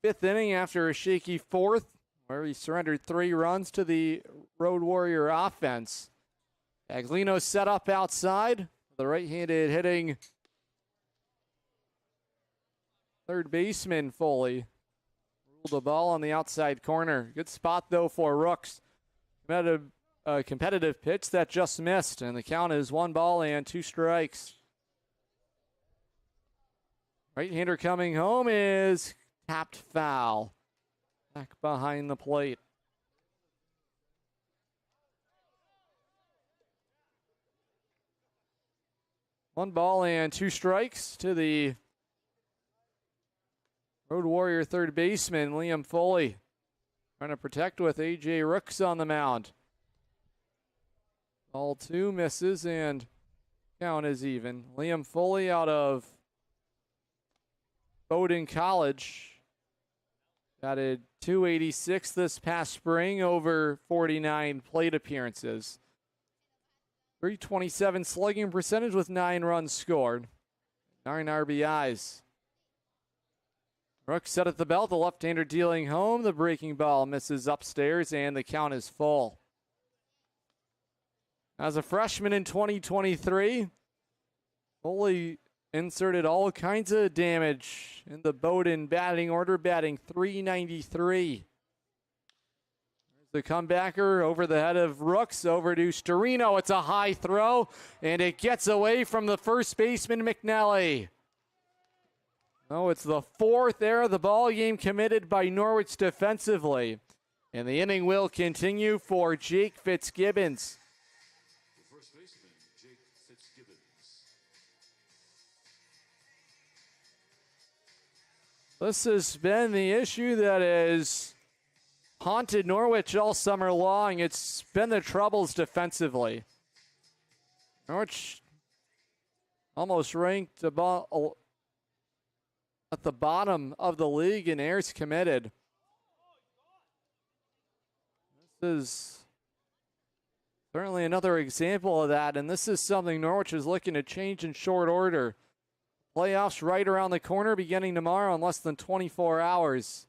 fifth inning after a shaky fourth, where he surrendered 3 runs to the Road Warrior offense. Aglino set up outside. The right-handed hitting third baseman Foley ruled the ball on the outside corner. Good spot, though, for Rooks. A competitive pitch that just missed, and the count is 1 ball and 2 strikes. Right-hander coming home is tapped foul. Back behind the plate. One ball and 2 strikes to the Road Warrior third baseman, Liam Foley. Trying to protect with A.J. Rooks on the mound. Ball 2 misses and count is even. Liam Foley out of Bowdoin College. Batted .286 this past spring over 49 plate appearances. .327 slugging percentage with 9 runs scored. 9 RBIs. Rooks set at the belt, the left-hander dealing home. The breaking ball misses upstairs, and the count is full. As a freshman in 2023, Foley inserted all kinds of damage in the Bowdoin batting order, batting .393. The comebacker over the head of Rooks, over to Storino. It's a high throw, and it gets away from the first baseman, McNally. Oh, it's the 4th error of the ball game committed by Norwich defensively. And the inning will continue for Jake Fitzgibbons. The first baseman, Jake Fitzgibbons. This has been the issue that has haunted Norwich all summer long. It's been the troubles defensively. Norwich almost ranked about at the bottom of the league in errors committed. This is certainly another example of that, and this is something Norwich is looking to change in short order. Playoffs right around the corner, beginning tomorrow in less than 24 hours.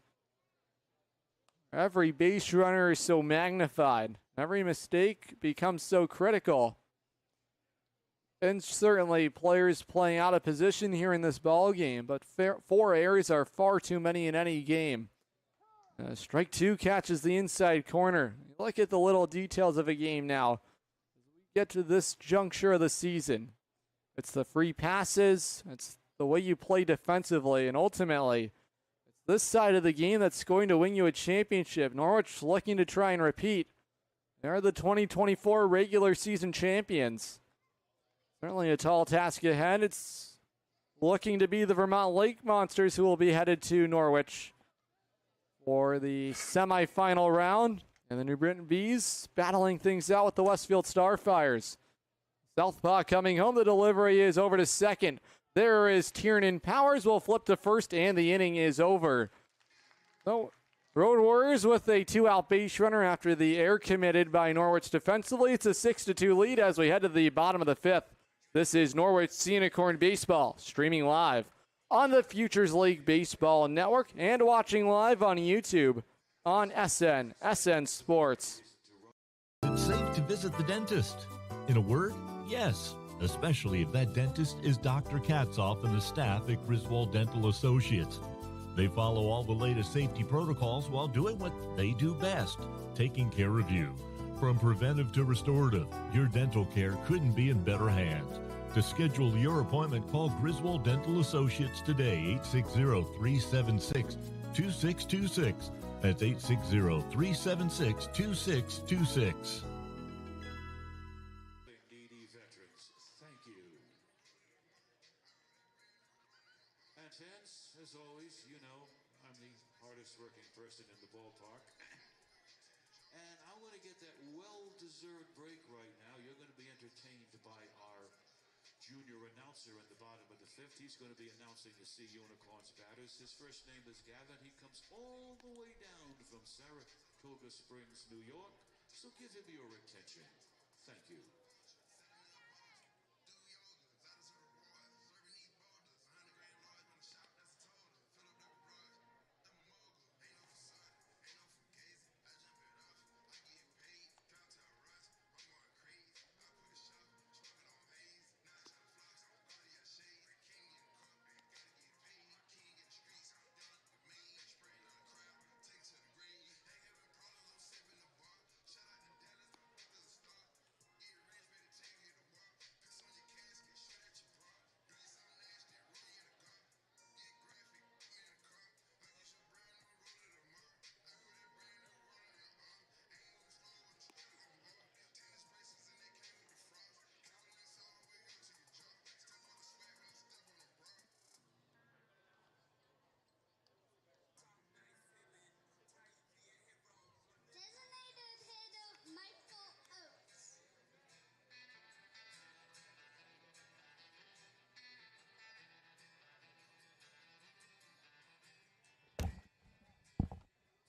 Every base runner is so magnified. Every mistake becomes so critical. And certainly players playing out of position here in this ball game, but 4 errors are far too many in any game. Strike 2 catches the inside corner. Look at the little details of a game now. As we get to this juncture of the season, it's the free passes, it's the way you play defensively, and ultimately, it's this side of the game that's going to win you a championship. Norwich looking to try and repeat. They're the 2024 regular season champions. Certainly a tall task ahead. It's looking to be the Vermont Lake Monsters who will be headed to Norwich for the semifinal round. And the New Britain Bees battling things out with the Westfield Starfires. Southpaw coming home. The delivery is over to second. There is Tiernan Powers. Will flip to first, and the inning is over. So, Road Warriors with a 2-out base runner after the error committed by Norwich defensively. It's a 6-2 lead as we head to the bottom of the 5th. This is Norwich Unicorn Baseball, streaming live on the Futures League Baseball Network and watching live on YouTube on SN Sports. It's safe to visit the dentist. In a word, yes, especially if that dentist is Dr. Katzoff and the staff at Griswold Dental Associates. They follow all the latest safety protocols while doing what they do best, taking care of you. From preventive to restorative, your dental care couldn't be in better hands. To schedule your appointment, call Griswold Dental Associates today, 860-376-2626. That's 860-376-2626. Needy veterans, thank you. And hence, as always, you know, I'm the hardest working person in the ballpark. And I want to get that well-deserved break right now. You're going to be entertained by our junior announcer in the bottom of the fifth. He's going to be announcing the Sea Unicorns batters. His first name is Gavin. He comes all the way down from Saratoga Springs, New York. So give him your attention. Thank you.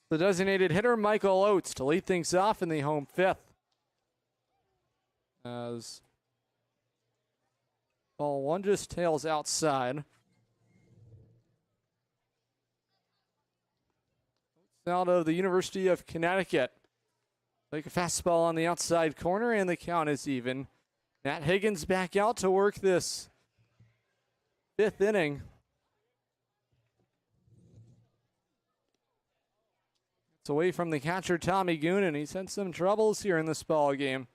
The designated hitter, Michael Oates, to lead things off in the home fifth. As ball one just tails outside. Out of the University of Connecticut. Take a fastball on the outside corner, and the count is even. Matt Higgins back out to work this fifth inning. It's away from the catcher, Tommy Goonan. He's had some troubles here in this ball game.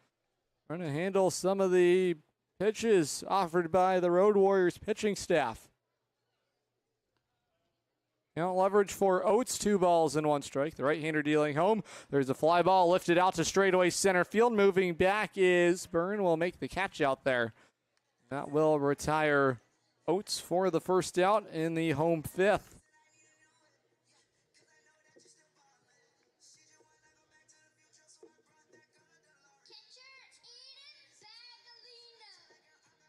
Trying to handle some of the pitches offered by the Road Warriors pitching staff. Count leverage for Oates, 2 balls and 1 strike. The right-hander dealing home. There's a fly ball lifted out to straightaway center field. Moving back is Byrne. Will make the catch out there. That will retire Oates for the first out in the home fifth.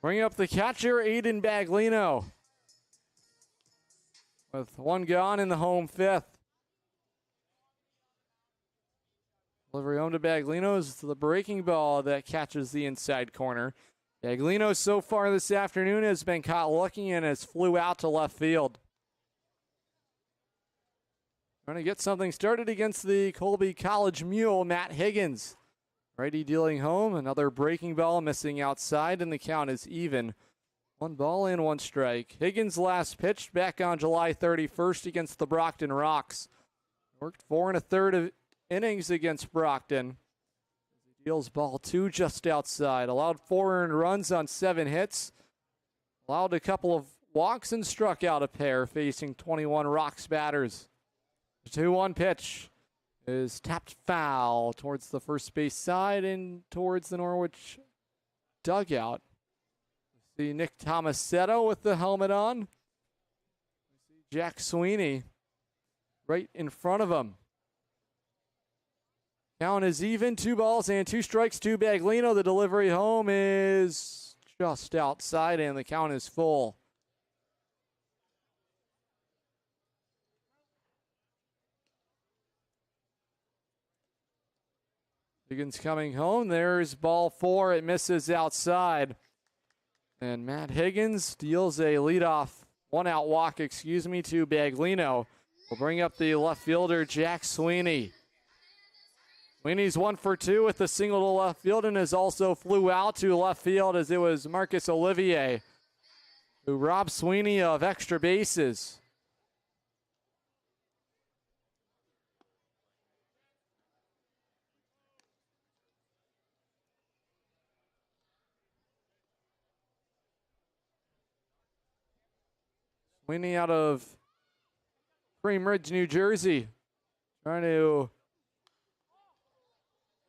Bring up the catcher, Aiden Baglino. With 1 gone in the home fifth. Delivery home to Baglino is the breaking ball that catches the inside corner. Baglino so far this afternoon has been caught looking and has flew out to left field. Trying to get something started against the Colby College Mule, Matt Higgins. Righty dealing home, another breaking ball missing outside, and the count is even. 1 ball and 1 strike. Higgins last pitched back on July 31st against the Brockton Rocks. Worked 4 1/3 innings against Brockton. He deals ball 2 just outside. Allowed 4 earned runs on 7 hits. Allowed a couple of walks and struck out a pair, facing 21 Rocks batters. The 2-1 pitch is tapped foul towards the first base side and towards the Norwich dugout. See Nick Tomasetto with the helmet on. Jack Sweeney right in front of him. Count is even, 2 balls and 2 strikes to Baglino. The delivery home is just outside and the count is full. Higgins coming home. There's ball 4. It misses outside. And Matt Higgins deals a leadoff 1-out walk, to Baglino. Will bring up the left fielder, Jack Sweeney. Sweeney's 1 for 2 with a single to left field and has also flew out to left field as it was Marcus Olivier who robbed Sweeney of extra bases. Sweeney out of Cream Ridge, New Jersey. trying to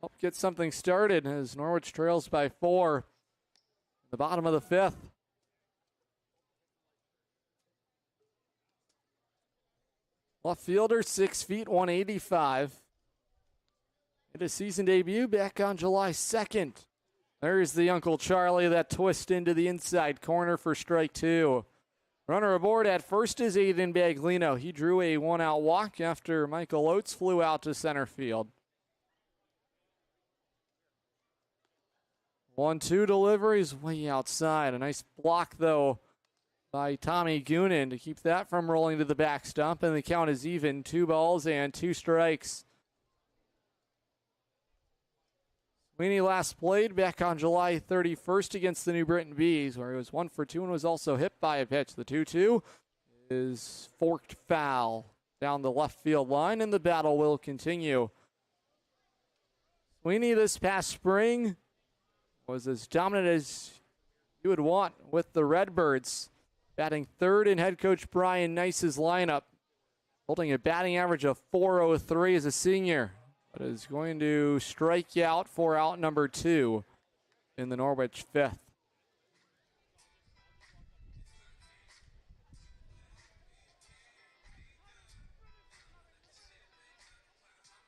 help get something started as Norwich trails by 4 in the bottom of the 5th. Left fielder, 6 feet, 185. Made his season debut back on July 2nd. There's the Uncle Charlie, that twist into the inside corner for strike 2. Runner aboard at first is Aiden Baglino. He drew a 1-out walk after Michael Oates flew out to center field. 1-2 deliveries way outside. A nice block, though, by Tommy Goonan to keep that from rolling to the back stump, and the count is even. 2 balls and 2 strikes. Sweeney last played back on July 31st against the New Britain Bees, where he was 1 for 2 and was also hit by a pitch. The 2-2 is forked foul down the left field line, and the battle will continue. Sweeney this past spring was as dominant as you would want with the Redbirds, batting 3rd in head coach Brian Nice's lineup, holding a batting average of .403 as a senior, but is going to strike out for out number 2 in the Norwich 5th.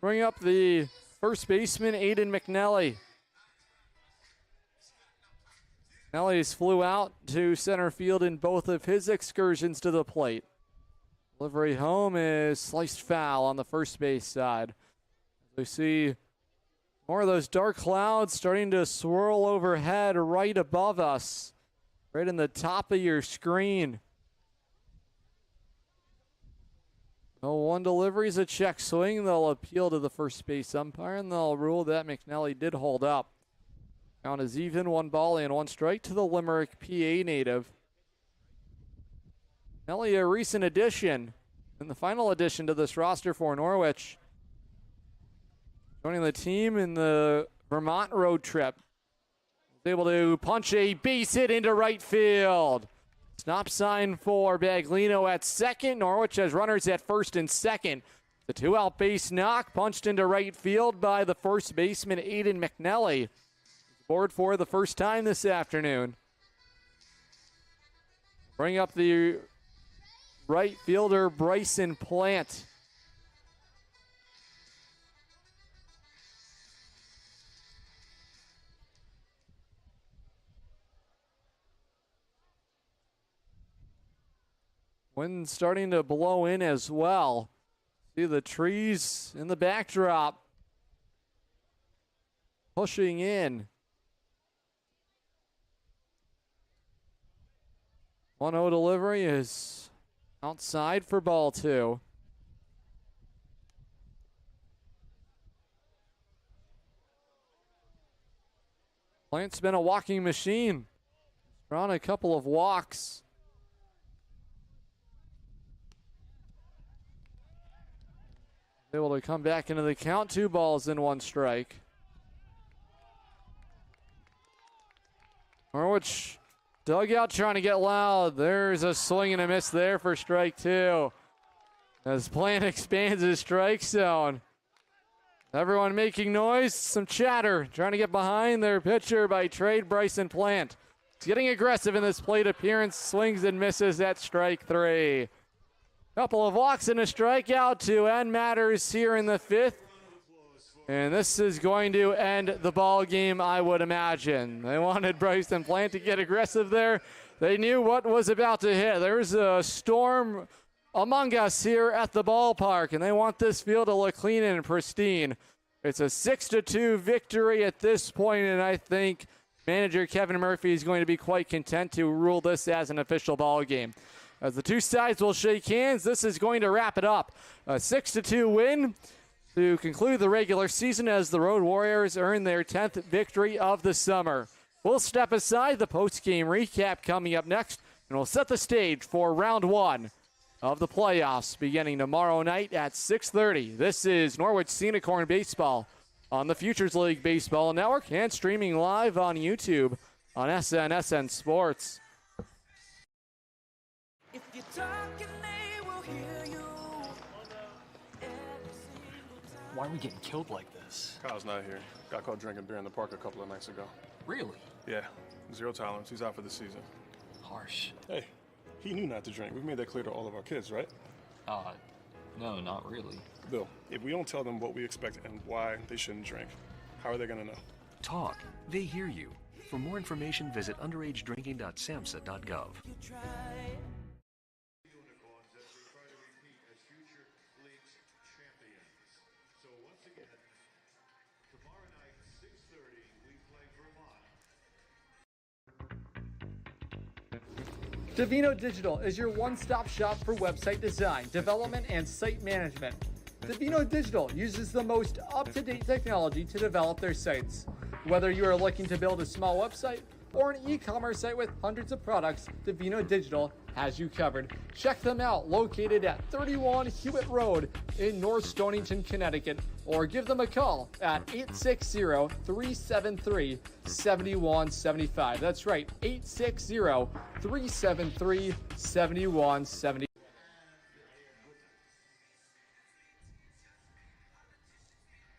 Bring up the first baseman, Aiden McNally. McNally's flew out to center field in both of his excursions to the plate. Delivery home is sliced foul on the first base side. We see more of those dark clouds starting to swirl overhead right above us, right in the top of your screen. 0-1 delivery is a check swing. They'll appeal to the first base umpire, and they'll rule that McNally did hold up. Count is even, 1 ball and 1 strike to the Limerick, PA native. McNally, a recent addition, and the final addition to this roster for Norwich. Joining the team in the Vermont road trip. Was able to punch a base hit into right field. Stop sign for Baglino at second. Norwich has runners at first and second. The 2-out base knock punched into right field by the first baseman, Aiden McNally. Aboard for the first time this afternoon. Bring up the right fielder, Bryson Plant. Wind starting to blow in as well. See the trees in the backdrop pushing in. 1-0 delivery is outside for ball 2. Plant's been a walking machine. Drawn a couple of walks. Able to come back into the count. 2 balls and 1 strike. Norwich dugout trying to get loud. There's a swing and a miss there for strike 2. As Plant expands his strike zone. Everyone making noise, some chatter, trying to get behind their pitcher by trade, Bryson Plant. He's getting aggressive in this plate appearance, swings and misses at strike 3. Couple of walks and a strikeout to end matters here in the 5th. And this is going to end the ball game, I would imagine. They wanted Bryson Plant to get aggressive there. They knew what was about to hit. There's a storm among us here at the ballpark, and they want this field to look clean and pristine. It's a 6-2 victory at this point, and I think manager Kevin Murphy is going to be quite content to rule this as an official ball game. As the two sides will shake hands, this is going to wrap it up. A 6-2 win to conclude the regular season as the Road Warriors earn their 10th victory of the summer. We'll step aside, the post-game recap coming up next, and we'll set the stage for round 1 of the playoffs beginning tomorrow night at 6:30. This is Norwich Scenic Horn Baseball on the Futures League Baseball Network and streaming live on YouTube on SN Sports. If you're talking, they will hear you. Why are we getting killed like this? Kyle's not here. Got caught drinking beer in the park a couple of nights ago. Really? Yeah, 0 tolerance. He's out for the season. Harsh. Hey, he knew not to drink. We've made that clear to all of our kids, right? No, not really. Bill, if we don't tell them what we expect and why they shouldn't drink, how are they going to know? Talk. They hear you. For more information, visit underagedrinking.samhsa.gov. Unicorns as we try to repeat as future league's champions. So once again, tomorrow night, 6:30, we play Vermont. Divino Digital is your one-stop shop for website design, development, and site management. Divino Digital uses the most up-to-date technology to develop their sites. Whether you are looking to build a small website or an e-commerce site with hundreds of products, Divino Digital has you covered. Check them out, located at 31 Hewitt Road in North Stonington, Connecticut, or give them a call at 860-373-7175. That's right, 860-373-7175.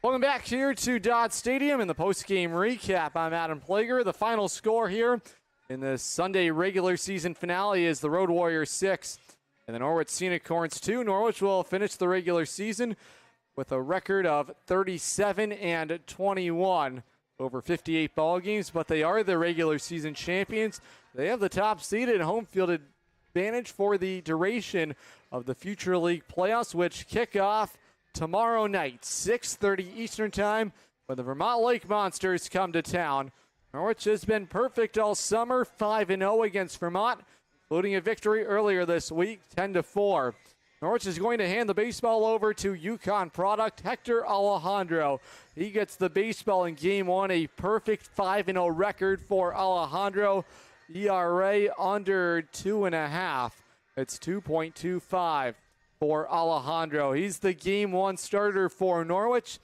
Welcome back here to Dodd Stadium in the post-game recap. I'm Adam Plager. The final score here in the Sunday regular season finale is the Road Warriors 6 and the Norwich Unicorns 2. Norwich will finish the regular season with a record of 37-21 over 58 ball games, but they are the regular season champions. They have the top seeded home field advantage for the duration of the future league playoffs, which kick off tomorrow night, 6:30 Eastern Time, when the Vermont Lake Monsters come to town. Norwich has been perfect all summer, 5-0 against Vermont, including a victory earlier this week, 10-4. Norwich is going to hand the baseball over to Yukon product Hector Alejandro. He gets the baseball in Game 1, a perfect 5-0 record for Alejandro. ERA under 2.5. It's 2.25. for Alejandro. He's the Game 1 starter for Norwich.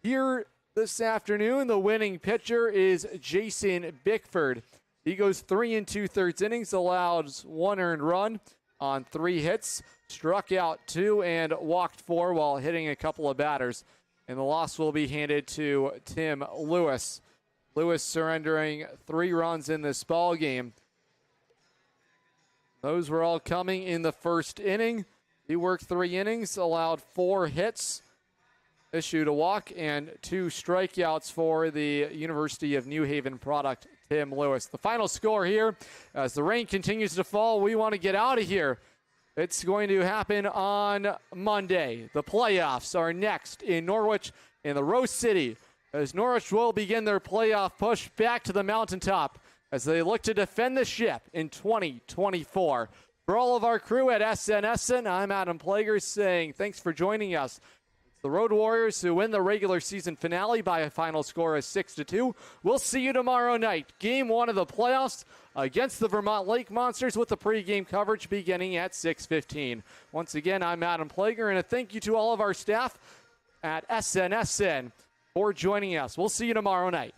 Here this afternoon, the winning pitcher is Jason Bickford. He goes 3 2/3 innings, allows 1 earned run on 3 hits, struck out 2 and walked 4 while hitting a couple of batters. And the loss will be handed to Tim Lewis. Lewis surrendering 3 runs in this ball game. Those were all coming in the first inning. He worked 3 innings, allowed 4 hits, issued a walk, and 2 strikeouts for the University of New Haven product, Tim Lewis. The final score here, as the rain continues to fall, we want to get out of here. It's going to happen on Monday. The playoffs are next in Norwich in the Rose City, as Norwich will begin their playoff push back to the mountaintop as they look to defend the ship in 2024. For all of our crew at SNSN, I'm Adam Plager saying thanks for joining us. It's the Road Warriors who win the regular season finale by a final score of 6-2. We'll see you tomorrow night. Game 1 of the playoffs against the Vermont Lake Monsters with the pregame coverage beginning at 6:15. Once again, I'm Adam Plager, and a thank you to all of our staff at SNSN for joining us. We'll see you tomorrow night.